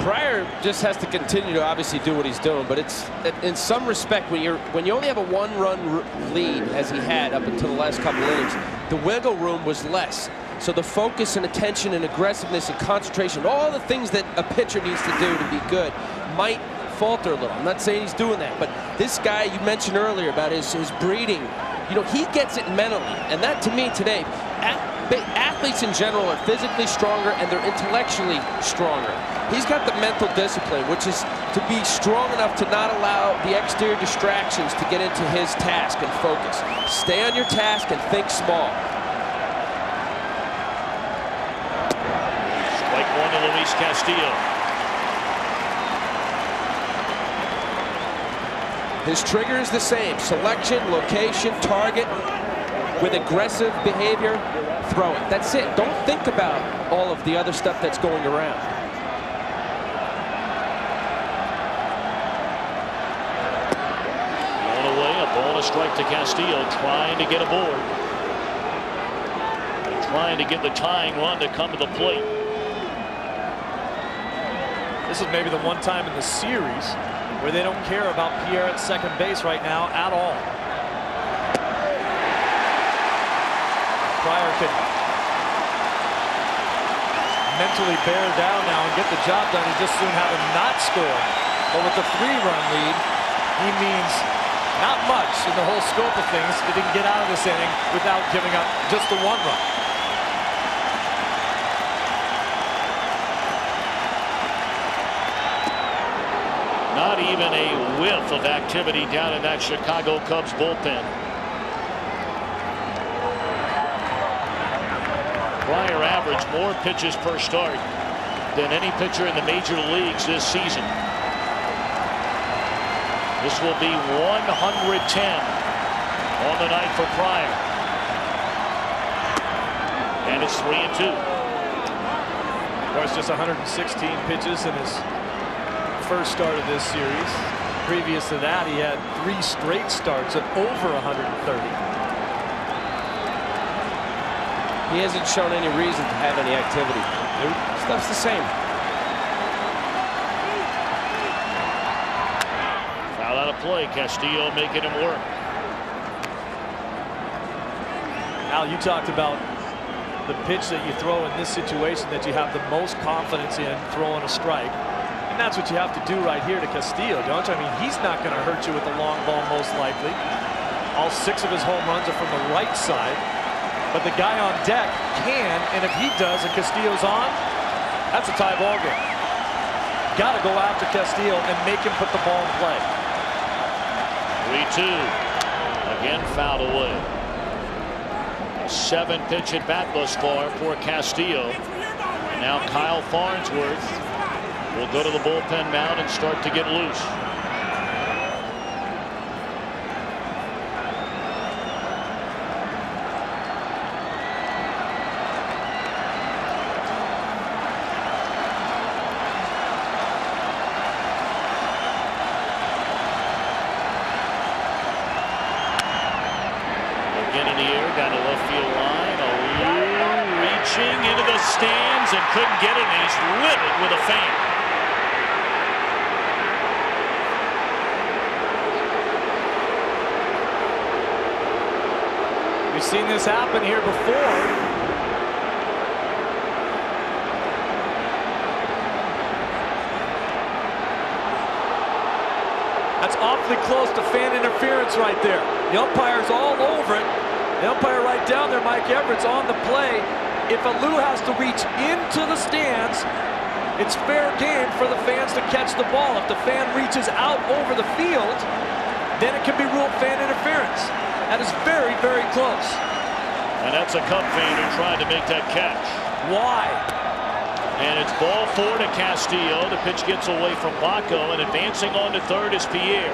S3: Pryor just has to continue to obviously do what he's doing, but it's in some respect when you only have a 1-run lead as he had up until the last couple innings, the wiggle room was less. So the focus and attention and aggressiveness and concentration, all the things that a pitcher needs to do to be good, might falter a little. I'm not saying he's doing that, but this guy you mentioned earlier about his breeding, you know, he gets it mentally. And that, to me, today, athletes in general are physically stronger and they're intellectually stronger. He's got the mental discipline, which is to be strong enough to not allow the exterior distractions to get into his task and focus. Stay on your task and think small.
S1: Strike one to Luis Castillo.
S3: His trigger is the same. Selection, location, target. With aggressive behavior, throw it. That's it. Don't think about all of the other stuff that's going around.
S1: Blown away, a ball and a strike to Castillo, trying to get aboard. And trying to get the tying run to come to the plate.
S2: This is maybe the one time in the series where they don't care about Pierre at second base right now at all. Pryor could mentally bear down now and get the job done and just soon have him not score. But with the 3-run lead, he means not much in the whole scope of things. He didn't get out of this inning without giving up just the 1 run.
S1: Not even a whiff of activity down in that Chicago Cubs bullpen. Pryor averaged more pitches per start than any pitcher in the major leagues this season. This will be 110 on the night for Pryor. And it's 3-2.
S2: Of course, just 116 pitches in his first start of this series. Previous to that, he had 3 straight starts at over 130.
S3: He hasn't shown any reason to have any activity. Stuff's the same.
S1: Foul out of play. Castillo making him work.
S2: Al, you talked about the pitch that you throw in this situation that you have the most confidence in throwing a strike. And that's what you have to do right here to Castillo, don't you? I mean, he's not going to hurt you with the long ball most likely. All 6 of his home runs are from the right side. But the guy on deck can, and if he does and Castillo's on, that's a tie ball game. Got to go after Castillo and make him put the ball in play.
S1: 3-2. Again fouled away. A 7-pitch at bat thus far for Castillo. And now Kyle Farnsworth will go to the bullpen mound and start to get loose. Into the stands and couldn't get it, and he's livid with a fan.
S2: We've seen this happen here before. That's awfully close to fan interference right there. The umpire's all over it. The umpire right down there, Mike Everett's on the play. If Alou has to reach into the stands, it's fair game for the fans to catch the ball. If the fan reaches out over the field, then it can be ruled fan interference. That is very, very close.
S1: And that's a Cub fan who tried to make that catch.
S2: Why?
S1: And it's ball 4 to Castillo. The pitch gets away from Baco, and advancing on to third is Pierre.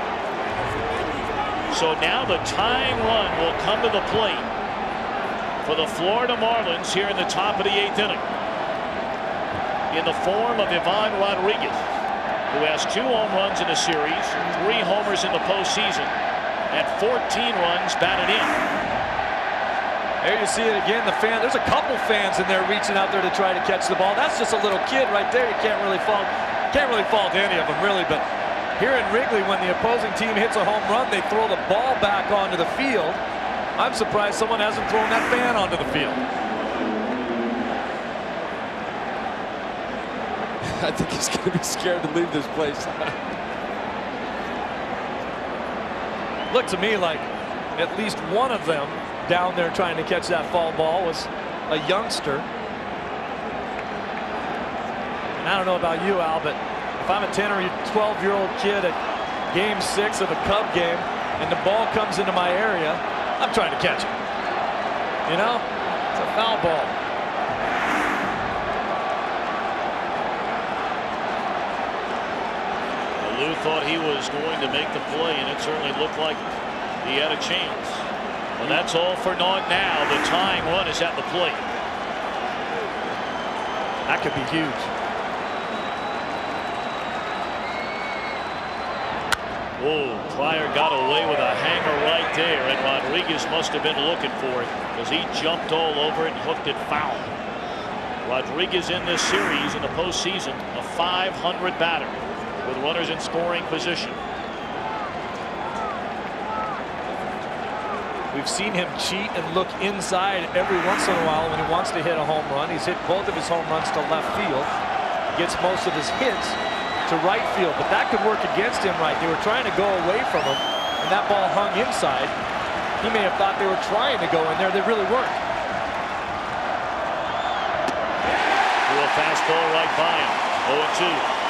S1: So now the tying run will come to the plate for the Florida Marlins here in the top of the 8th inning, in the form of Ivan Rodriguez, who has 2 home runs in the series, 3 homers in the postseason, and 14 runs batted in.
S2: There you see it again. The fan, there's a couple fans in there reaching out there to try to catch the ball. That's just a little kid right there. You can't really fault to any of them, really. But here in Wrigley, when the opposing team hits a home run, they throw the ball back onto the field. I'm surprised someone hasn't thrown that fan onto the field.
S3: I think he's going to be scared to leave this place.
S2: Looked to me like at least one of them down there trying to catch that foul ball was a youngster. And I don't know about you, Al, but if I'm a 10 or 12-year-old kid at Game 6 of a Cub game and the ball comes into my area, I'm trying to catch it. You know, it's a foul ball.
S1: Lou thought he was going to make the play, and it certainly looked like he had a chance. Well, that's all for naught now. The tying run is at the plate.
S2: That could be huge.
S1: Whoa, Pryor got away with a hanger right there, and Rodriguez must have been looking for it because he jumped all over it and hooked it foul. Rodriguez in this series in the postseason, a .500 batter with runners in scoring position.
S2: We've seen him cheat and look inside every once in a while when he wants to hit a home run. He's hit both of his home runs to left field. Gets most of his hits to right field, but that could work against him right. They were trying to go away from him, and that ball hung inside. He may have thought they were trying to go in there. They really weren't.
S1: Threw a fastball right by him. 0-2.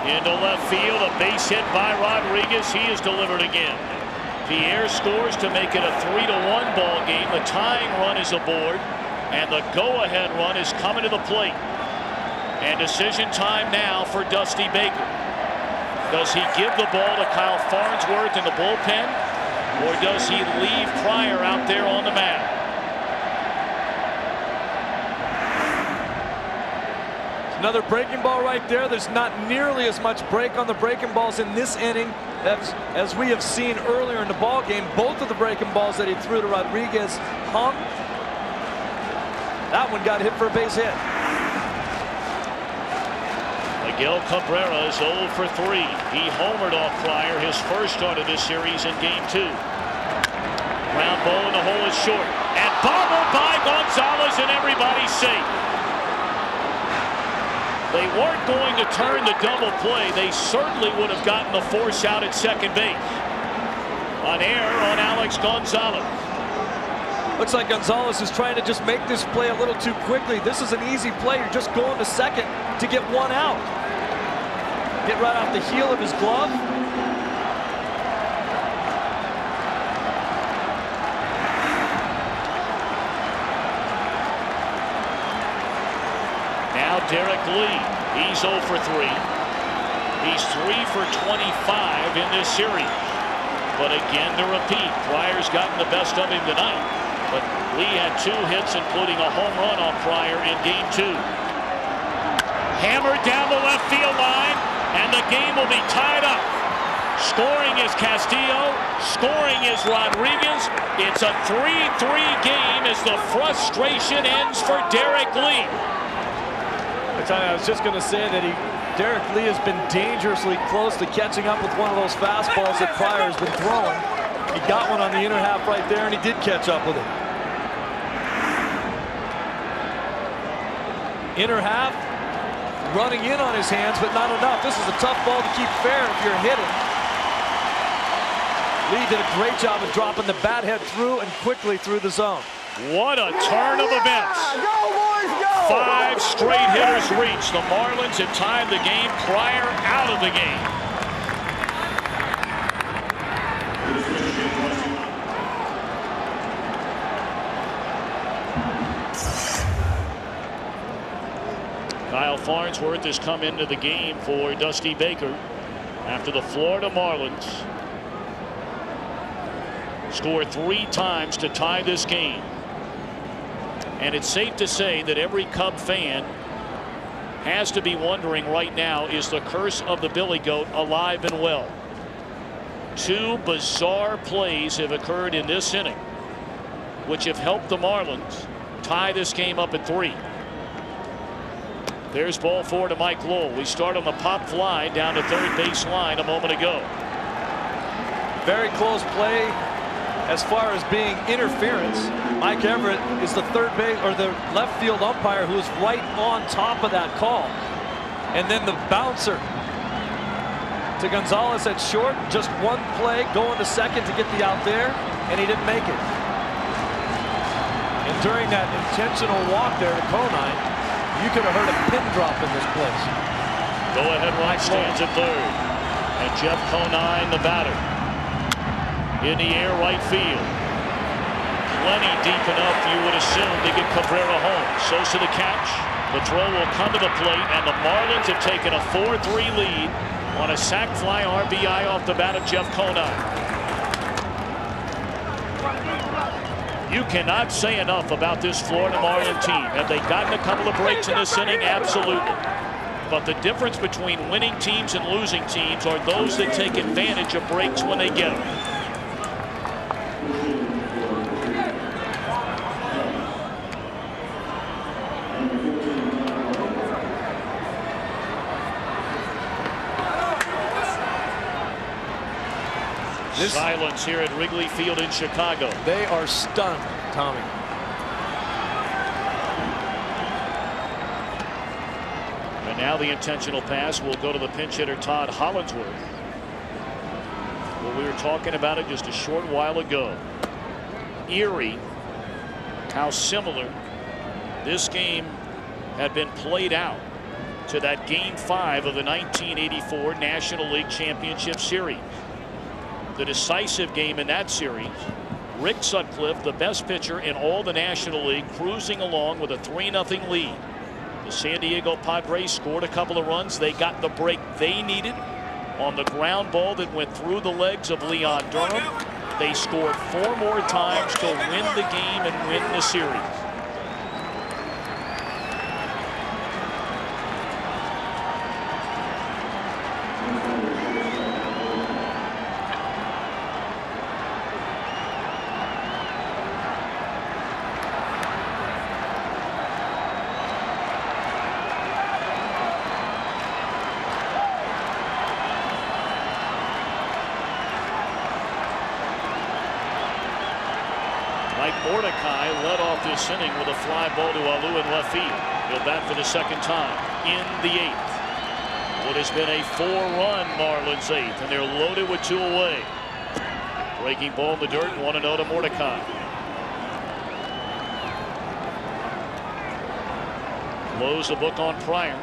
S1: Into left field, a base hit by Rodriguez. He is delivered again. Pierre scores to make it a 3-1 ball game. The tying run is aboard, and the go-ahead run is coming to the plate. And decision time now for Dusty Baker. Does he give the ball to Kyle Farnsworth in the bullpen, or does he leave Pryor out there on the mound?
S2: Another breaking ball right there. There's not nearly as much break on the breaking balls in this inning as we have seen earlier in the ball game. Both of the breaking balls that he threw to Rodriguez hung. That one got hit for a base hit.
S1: Miguel Cabrera is 0 for 3. He homered off Pryor, his first start of this series in Game 2. Ground ball in the hole is short, and bobbled by Gonzalez, and everybody's safe. They weren't going to turn the double play. They certainly would have gotten the force out at second base. An error on Alex Gonzalez.
S2: Looks like Gonzalez is trying to just make this play a little too quickly. This is an easy play. You're just going to second to get one out. Get right off the heel of his glove.
S1: Now Derek Lee, he's 0 for 3. He's 3 for 25 in this series. But again, to repeat, Pryor's gotten the best of him tonight. But Lee had 2 hits, including a home run on Pryor in Game 2. Hammered down the left field line, and the game will be tied up. Scoring is Castillo, scoring is Rodriguez. It's a 3-3 game as the frustration ends for Derek Lee.
S2: I was just going to say that Derek Lee has been dangerously close to catching up with one of those fastballs that Pryor has been throwing. He got one on the inner half right there, and he did catch up with it. Inner half, running in on his hands, but not enough. This is a tough ball to keep fair if you're hitting. Lee did a great job of dropping the bat head through and quickly through the zone.
S1: What a turn of events.
S7: Go, boys, go!
S1: 5 straight hitters reached. The Marlins have tied the game. Pryor out of the game. Kyle Farnsworth has come into the game for Dusty Baker after the Florida Marlins scored 3 times to tie this game. And it's safe to say that every Cub fan has to be wondering right now, is the curse of the Billy Goat alive and well? 2 bizarre plays have occurred in this inning, which have helped the Marlins tie this game up at 3. There's ball 4 to Mike Lowell. We start on the pop fly down to third base line a moment ago.
S2: Very close play as far as being interference. Mike Everett is the third base or the left field umpire who is right on top of that call. And then the bouncer to Gonzalez at short. Just one play going to second to get the out there, and he didn't make it. And during that intentional walk there to Conine, you could have heard a pin drop in this place.
S1: Go ahead run stands at third. And Jeff Conine, the batter. In the air, right field. Plenty deep enough, you would assume, to get Cabrera home. Sosa the catch. The throw will come to the plate, and the Marlins have taken a 4-3 lead on a sac fly RBI off the bat of Jeff Conine. You cannot say enough about this Florida Marlin team. Have they gotten a couple of breaks in this inning? Absolutely. But the difference between winning teams and losing teams are those that take advantage of breaks when they get them. Silence here at Wrigley Field in Chicago.
S2: They are stunned, Tommy.
S1: And now the intentional pass will go to the pinch hitter Todd Hollinsworth. Well, we were talking about it just a short while ago. Eerie how similar this game had been played out to that Game 5 of the 1984 National League Championship Series. The decisive game in that series, Rick Sutcliffe, the best pitcher in all the National League, cruising along with a 3-0 lead. The San Diego Padres scored a couple of runs. They got the break they needed on the ground ball that went through the legs of Leon Durham. They scored 4 more times to win the game and win the series. Mordecai led off this inning with a fly ball to Alou in left field. He'll bat for the second time in the 8th. What has been a 4-run Marlins 8th, and they're loaded with 2 away. Breaking ball in the dirt, 1-0 to Mordecai. Close the book on Pryor.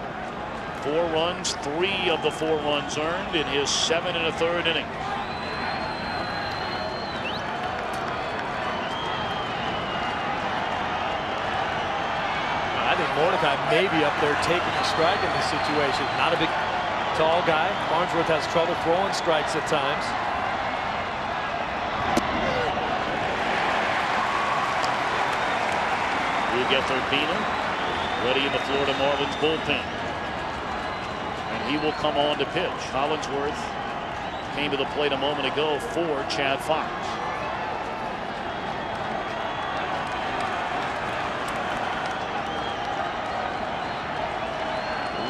S1: 4 runs, 3 of the 4 runs earned in his 7 1/3 inning.
S2: I think Mordecai may be up there taking a strike in this situation. Not a big, tall guy. Farnsworth has trouble throwing strikes at times.
S1: We'll get Urbina ready in the Florida Marlins bullpen. And he will come on to pitch. Hollinsworth came to the plate a moment ago for Chad Fox.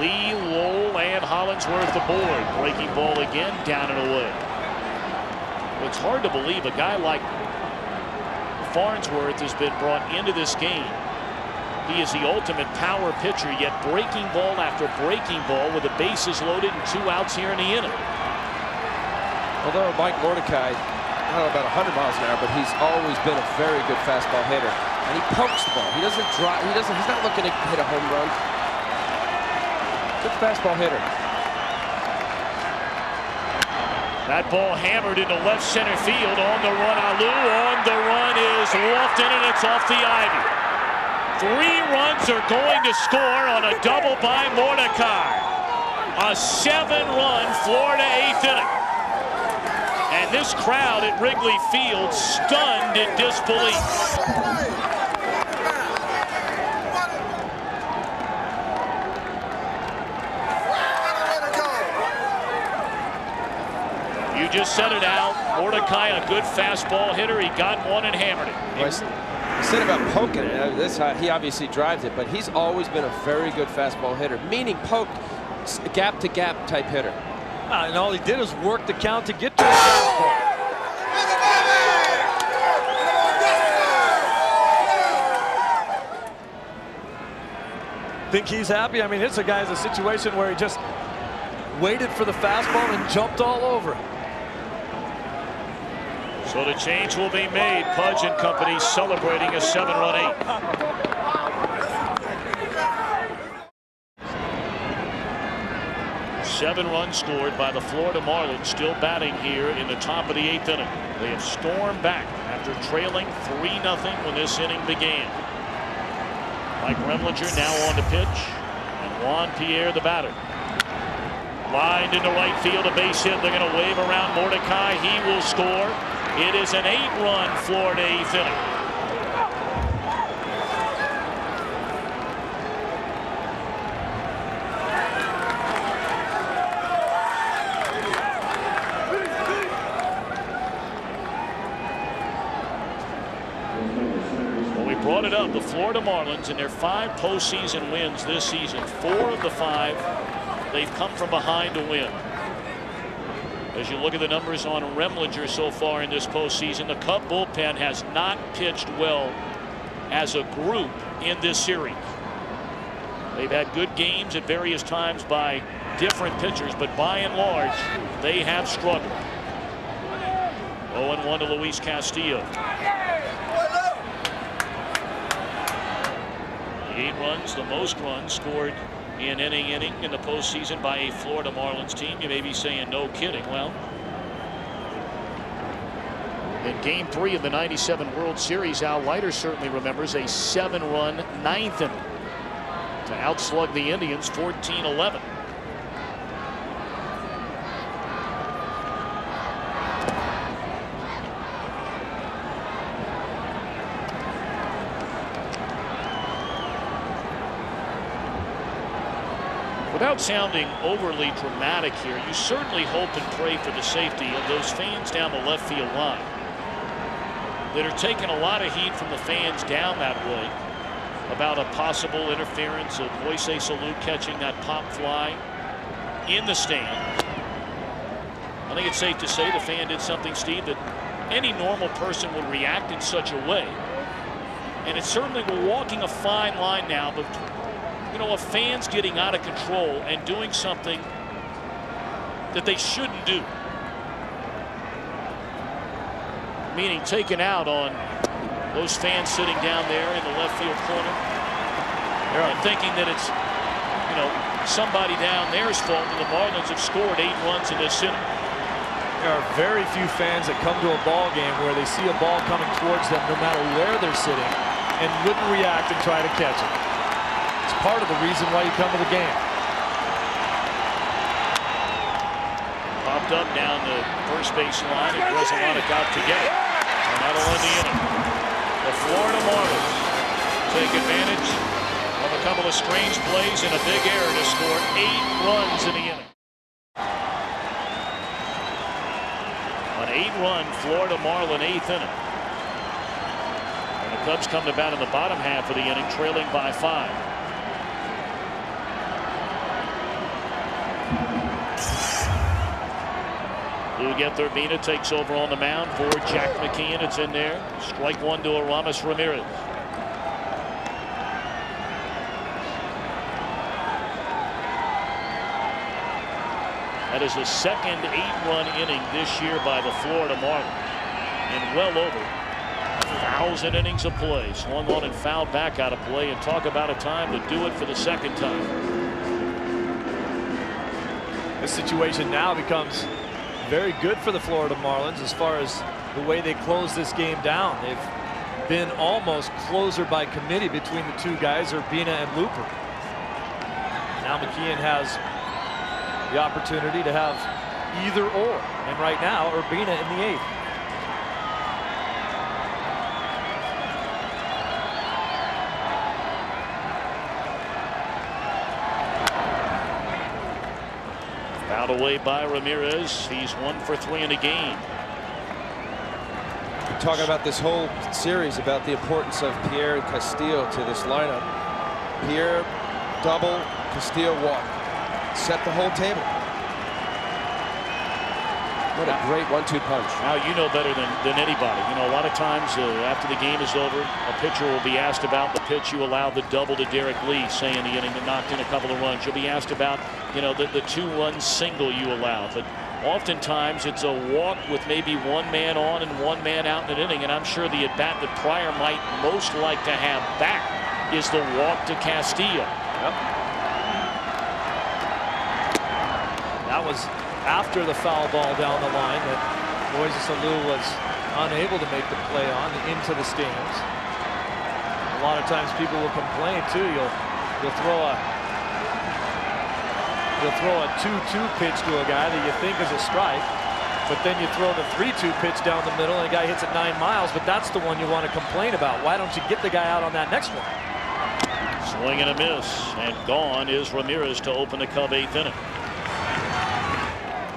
S1: Lee, Lowell, and Hollinsworth aboard. Breaking ball again, down and away. It's hard to believe a guy like Farnsworth has been brought into this game. He is the ultimate power pitcher, yet breaking ball after breaking ball with the bases loaded and 2 outs here in the inning.
S3: Although Mike Mordecai, I don't know about 100 miles an hour, but he's always been a very good fastball hitter. And he pokes the ball. He doesn't drive. He's not looking to hit a home run. Good fastball hitter.
S1: That ball hammered into left center field. On the run, Alou. On the run is Lofton, and it's off the ivy. 3 runs are going to score on a double by Mordecai. A 7-run Florida 8th inning. And this crowd at Wrigley Field stunned in disbelief. You just said it out. Mordecai, a good fastball hitter. He got one and hammered it.
S3: Well, I said about poking it, he obviously drives it, but he's always been a very good fastball hitter, meaning poked, gap-to-gap type hitter.
S2: And all he did was work the count to get to the fastball. Think he's happy? I mean, it's a guy's a situation where he just waited for the fastball and jumped all over it.
S1: So the change will be made. Pudge and company celebrating a 7-run eighth. Seven runs scored by the Florida Marlins, still batting here in the top of the 8th inning. They have stormed back after trailing 3-0 when this inning began. Mike Remlinger now on the pitch, and Juan Pierre the batter. Lined into right field, a base hit. They're going to wave around Mordecai. He will score. It is an 8-run Florida 8th inning. Well, we brought it up. The Florida Marlins, in their 5 postseason wins this season, 4 of the 5 they've come from behind to win. As you look at the numbers on Remlinger so far in this postseason, the Cub bullpen has not pitched well as a group in this series. They've had good games at various times by different pitchers, but by and large, they have struggled. 0-1 to Luis Castillo. 8 runs, the most runs scored in any inning in the postseason by a Florida Marlins team. You may be saying, no kidding. Well, in Game 3 of the '97 World Series, Al Leiter certainly remembers a 7-run 9th inning to outslug the Indians 14-11. Without sounding overly dramatic here, you certainly hope and pray for the safety of those fans down the left field line that are taking a lot of heat from the fans down that way about a possible interference of Moises Salud catching that pop fly in the stand. I think it's safe to say the fan did something, Steve, that any normal person would react in such a way. And it's certainly, we're walking a fine line now, but you know, a fan's getting out of control and doing something that they shouldn't do. Meaning taken out on those fans sitting down there in the left field corner and thinking that it's, you know, somebody down there's fault, and the Marlins have scored 8 runs in this inning.
S2: There are very few fans that come to a ball game where they see a ball coming towards them no matter where they're sitting and wouldn't react and try to catch it. It's part of the reason why you come to the game.
S1: Popped up down the first base line, and Griselana got to get it, and that'll end the inning. The Florida Marlins take advantage of a couple of strange plays and a big error to score 8 runs in the inning. An 8-run Florida Marlin 8th inning. And the Cubs come to bat in the bottom half of the inning, trailing by 5. Luguenther Urbina takes over on the mound for Jack McKeon. It's in there. Strike 1 to Aramis Ramirez. That is the second 8-run inning this year by the Florida Marlins in well over 1,000 innings of play. Swung on and fouled back out of play, and talk about a time to do it for the second time.
S2: This situation now becomes very good for the Florida Marlins as far as the way they close this game down. They've been almost closer by committee between the two guys, Urbina and Looper. Now McKeon has the opportunity to have either or, and right now Urbina in the 8th. Fouled away by Ramirez. He's 1 for 3 in the game.
S3: been talking about this whole series about the importance of Pierre and Castillo to this lineup. Pierre double, Castillo walk. Set the whole table. What a great 1-2 punch.
S1: Now you know better than anybody. You know, a lot of times after the game is over, a pitcher will be asked about the pitch you allowed the double to Derek Lee, say in the inning that knocked in a couple of runs. You'll be asked about, you know, the 2-run single you allowed. But oftentimes it's a walk with maybe one man on and one man out in an inning. And I'm sure the at-bat that Pryor might most like to have back is the walk to Castillo.
S2: Yep. That was after the foul ball down the line that Moises Alou was unable to make the play on into the stands. A lot of times people will complain too. You'll throw a 2-2 pitch to a guy that you think is a strike, but then you throw the 3-2 pitch down the middle and the guy hits it 9 miles, but that's the one you want to complain about. Why don't you get the guy out on that next one?
S1: Swing and a miss, and gone is Ramirez to open the Cub 8th inning.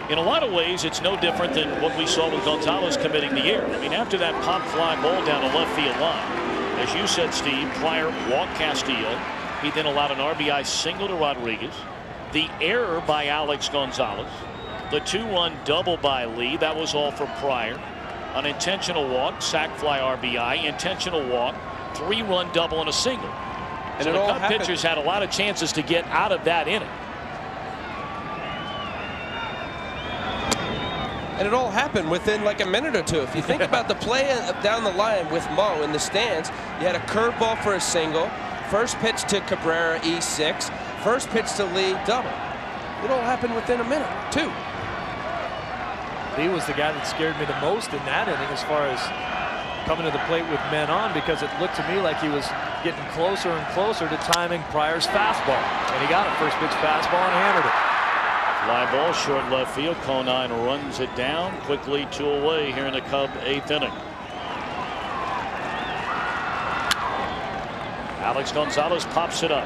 S1: In a lot of ways, it's no different than what we saw with Gonzalez committing the error. I mean, after that pop fly ball down the left field line, as you said, Steve, Pryor walked Castillo. He then allowed an RBI single to Rodriguez. The error by Alex Gonzalez. The 2-run double by Lee. That was all for Pryor. An intentional walk, sac fly RBI, intentional walk, 3-run double and a single.
S3: And
S1: so the Cub pitchers had a lot of chances to get out of that inning.
S3: And it all happened within like a minute or two. If you think about the play down the line with Mo in the stands, you had a curveball for a single, first pitch to Cabrera, E6, first pitch to Lee, double. It all happened within a minute, too.
S2: Lee was the guy that scared me the most in that inning as far as coming to the plate with men on, because it looked to me like he was getting closer and closer to timing Pryor's fastball. And he got a first pitch fastball and hammered it.
S1: Fly ball short left field. Conine runs it down quickly, 2 away here in the Cub 8th inning. Alex Gonzalez pops it up.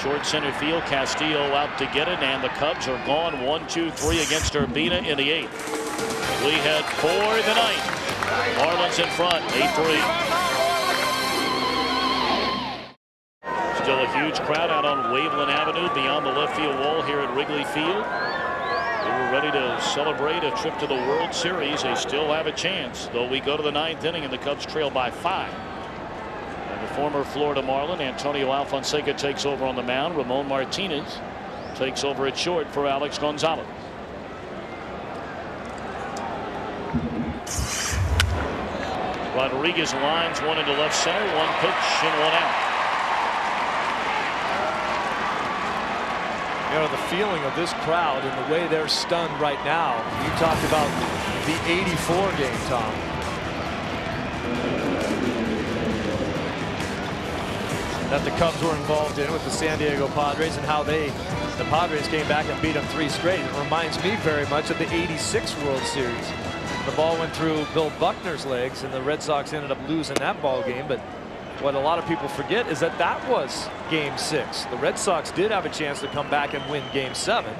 S1: Short center field. Castillo out to get it, and the Cubs are gone 1-2-3 against Urbina in the 8th. We had 4 in the 9th. Marlins in front, 8-3. Still a huge crowd out on Waveland Avenue beyond the left field wall here at Wrigley Field. They were ready to celebrate a trip to the World Series. They still have a chance, though we go to the 9th inning and the Cubs trail by 5. And the former Florida Marlin, Antonio Alfonseca, takes over on the mound. Ramon Martinez takes over at short for Alex Gonzalez. Rodriguez lines one into left center, 1 pitch and 1 out.
S2: You know, the feeling of this crowd and the way they're stunned right now. You talked about the '84 game, Tom. That the Cubs were involved in with the San Diego Padres, and how the Padres came back and beat them 3 straight. It reminds me very much of the '86 World Series. The ball went through Bill Buckner's legs, and the Red Sox ended up losing that ball game. But what a lot of people forget is that that was Game 6. The Red Sox did have a chance to come back and win Game 7.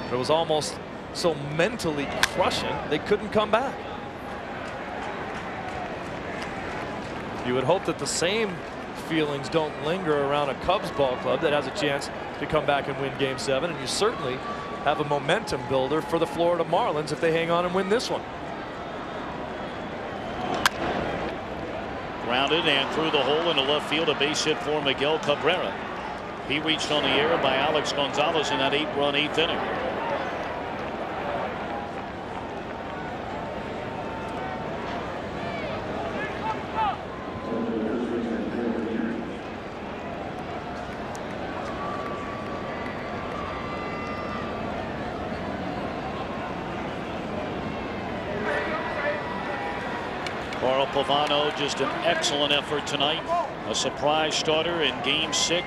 S2: But it was almost so mentally crushing they couldn't come back. You would hope that the same feelings don't linger around a Cubs ball club that has a chance to come back and win Game 7, and you certainly have a momentum builder for the Florida Marlins if they hang on and win this one.
S1: Grounded and through the hole into left field, a base hit for Miguel Cabrera. He reached on the error by Alex Gonzalez in that 8-run 8th inning. Carl Pavano, just an excellent effort tonight. A surprise starter in Game 6,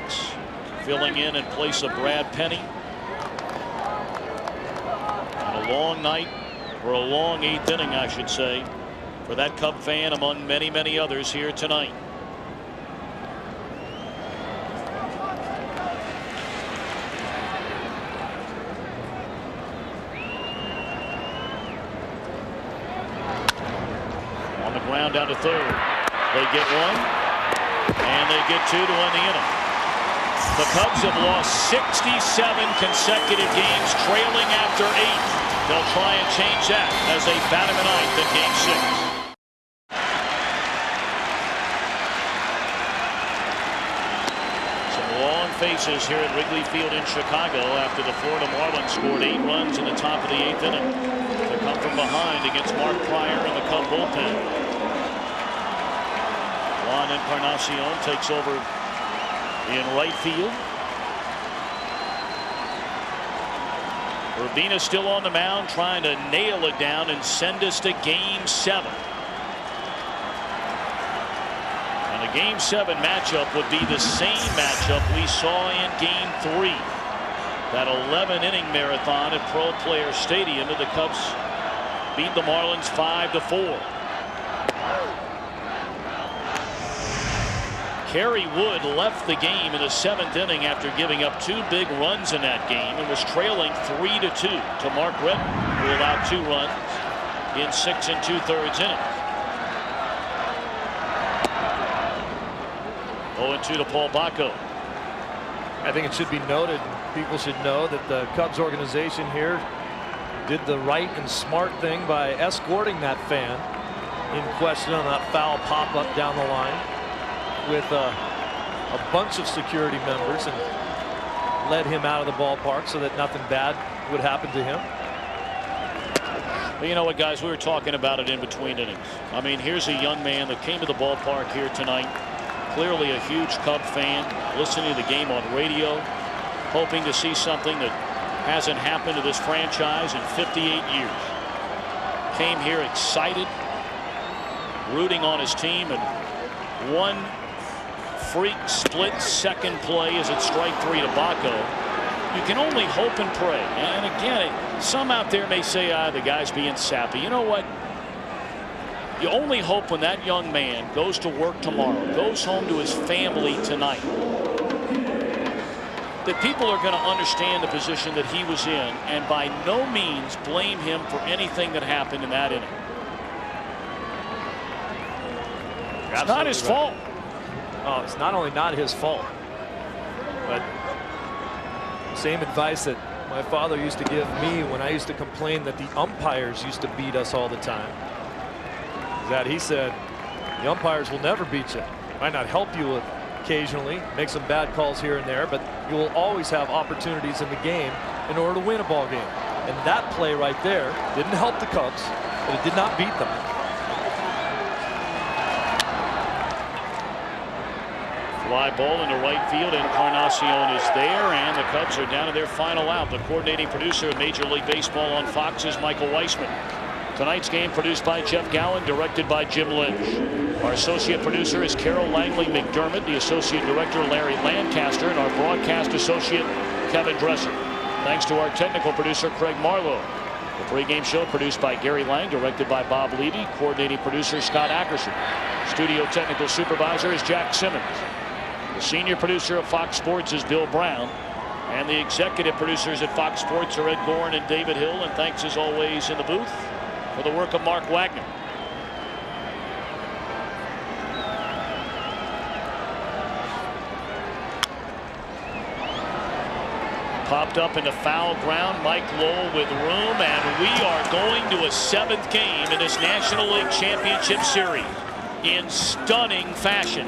S1: filling in place of Brad Penny. And a long night, or a long 8th inning, I should say, for that Cub fan among many, many others here tonight. ground down to third. They get one, and they get two to end the inning. The Cubs have lost 67 consecutive games, trailing after 8. They'll try and change that as they bat him in ninth in Game 6. Faces here at Wrigley Field in Chicago after the Florida Marlins scored 8 runs in the top of the 8th inning to come from behind against Mark Pryor and the Cub bullpen. Juan Encarnacion takes over in right field. Urbina still on the mound, trying to nail it down and send us to Game 7. Game 7 matchup would be the same matchup we saw in Game 3. That 11-inning marathon at Pro Player Stadium, and the Cubs beat the Marlins 5-4. Kerry Wood left the game in the 7th inning after giving up 2 big runs in that game and was trailing 3-2 to Mark Redden, who allowed 2 runs in 6 2/3 innings. 0-2 to Paul Bacco.
S2: I think it should be noted, people should know, that the Cubs organization here did the right and smart thing by escorting that fan in question on that foul pop-up down the line with a bunch of security members and led him out of the ballpark so that nothing bad would happen to him.
S1: Well, you know what, guys, we were talking about it in between innings. I mean, here's a young man that came to the ballpark here tonight. Clearly a huge Cub fan, listening to the game on radio, hoping to see something that hasn't happened to this franchise in 58 years. Came here excited, rooting on his team, and one freak split-second play as it strike 3 to Bacco. You can only hope and pray. And again, some out there may say, the guy's being sappy. You know what? You only hope when that young man goes to work tomorrow, goes home to his family tonight, that people are going to understand the position that he was in and by no means blame him for anything that happened in that inning. It's not his fault.
S2: Oh, it's not only not his fault, but same advice that my father used to give me when I used to complain that the umpires used to beat us all the time. That he said the umpires will never beat you. Might not help you occasionally, make some bad calls here and there, but you will always have opportunities in the game in order to win a ball game. And that play right there didn't help the Cubs, but it did not beat them.
S1: Fly ball into right field. Encarnacion is there, and the Cubs are down to their final out. The coordinating producer of Major League Baseball on Fox is Michael Weissman. Tonight's game produced by Jeff Gowen, directed by Jim Lynch. Our associate producer is Carol Langley McDermott, the associate director Larry Lancaster, and our broadcast associate Kevin Dresser. Thanks to our technical producer Craig Marlowe. The pregame show produced by Gary Lang, directed by Bob Levy, coordinating producer Scott Ackerson. Studio technical supervisor is Jack Simmons. The senior producer of Fox Sports is Bill Brown. And the executive producers at Fox Sports are Ed Gorin and David Hill. And thanks as always in the booth for the work of Mark Wagner. Popped up into foul ground. Mike Lowell with room, and we are going to a 7th game in this National League Championship Series in stunning fashion.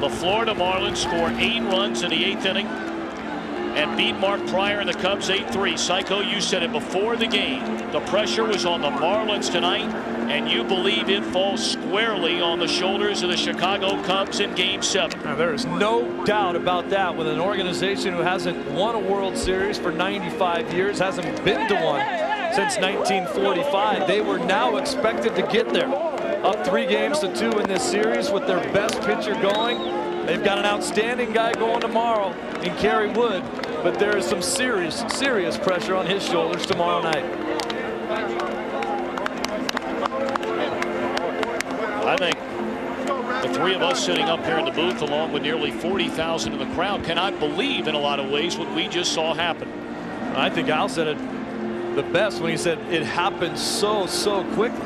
S1: The Florida Marlins scored 8 runs in the 8th inning and beat Mark Pryor and the Cubs 8-3. Psycho, you said it before the game. The pressure was on the Marlins tonight, and you believe it falls squarely on the shoulders of the Chicago Cubs in Game 7.
S2: Now, there is no doubt about that with an organization who hasn't won a World Series for 95 years, hasn't been to one since 1945. They were now expected to get there. Up 3-2 in this series with their best pitcher going. They've got an outstanding guy going tomorrow in Kerry Wood, but there is some serious pressure on his shoulders tomorrow night.
S1: I think the 3 of us sitting up here in the booth, along with nearly 40,000 in the crowd, cannot believe in a lot of ways what we just saw happen.
S2: I think Al said it the best when he said it happened so quickly.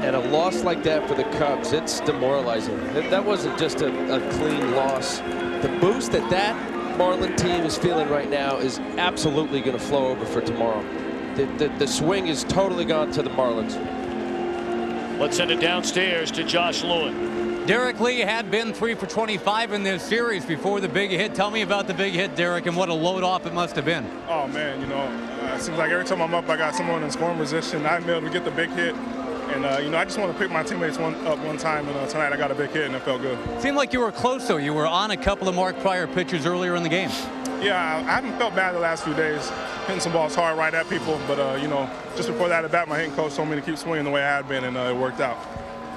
S3: And a loss like that for the Cubs, it's demoralizing. That wasn't just a clean loss. The boost that Marlin team is feeling right now is absolutely going to flow over for tomorrow. The swing is totally gone to the Marlins.
S1: Let's send it downstairs to Josh Lewin.
S5: Derek Lee had been 3 for 25 in this series before the big hit. Tell me about the big hit, Derek, and what a load off it must have been.
S7: Oh, man, it seems like every time I'm up, I got someone in scoring position. I haven't been able to get the big hit. And, I just want to pick my teammates up one time, and tonight I got a big hit, and it felt good.
S5: Seemed like you were close, though. You were on a couple of Mark Prior pitches earlier in the game.
S7: Yeah, I haven't felt bad the last few days, hitting some balls hard right at people. But, just before that at bat, my hitting coach told me to keep swinging the way I had been, and it worked out.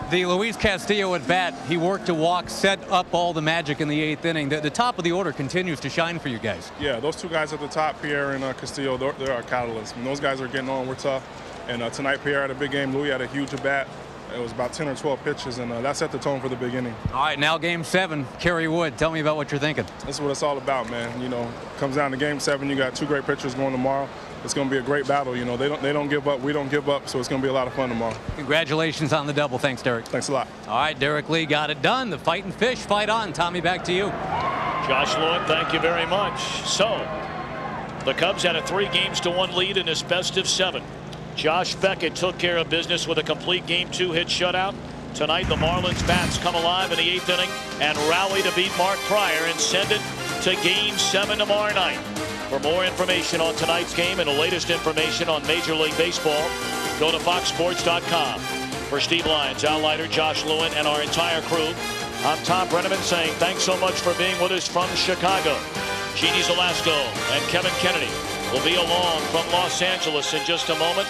S5: The Luis Castillo at bat, he worked to walk, set up all the magic in the 8th inning. The top of the order continues to shine for you guys.
S7: Yeah, those two guys at the top, Pierre and Castillo, they're our catalysts. When those guys are getting on, we're tough. And tonight, Pierre had a big game. Louis had a huge at bat. It was about 10 or 12 pitches, and that set the tone for the beginning.
S5: All right, now Game 7. Kerry Wood, tell me about what you're thinking.
S7: This is what it's all about, man. It comes down to Game 7. You got two great pitchers going tomorrow. It's going to be a great battle. They don't give up. We don't give up. So it's going to be a lot of fun tomorrow.
S5: Congratulations on the double. Thanks, Derek.
S7: Thanks a lot.
S5: All right, Derek Lee got it done. The Fightin' Fish fight on. Tommy, back to you.
S1: Josh Lewin, thank you very much. So the Cubs had a 3-1 lead in this best of 7. Josh Beckett took care of business with a complete Game 2 hit shutout. Tonight, the Marlins bats come alive in the 8th inning and rally to beat Mark Prior and send it to Game 7 tomorrow night. For more information on tonight's game and the latest information on Major League Baseball, go to foxsports.com. For Steve Lyons, Al Leiter, Josh Lewin, and our entire crew, I'm Tom Brenneman saying thanks so much for being with us from Chicago. Jeannie Zelasco and Kevin Kennedy will be along from Los Angeles in just a moment.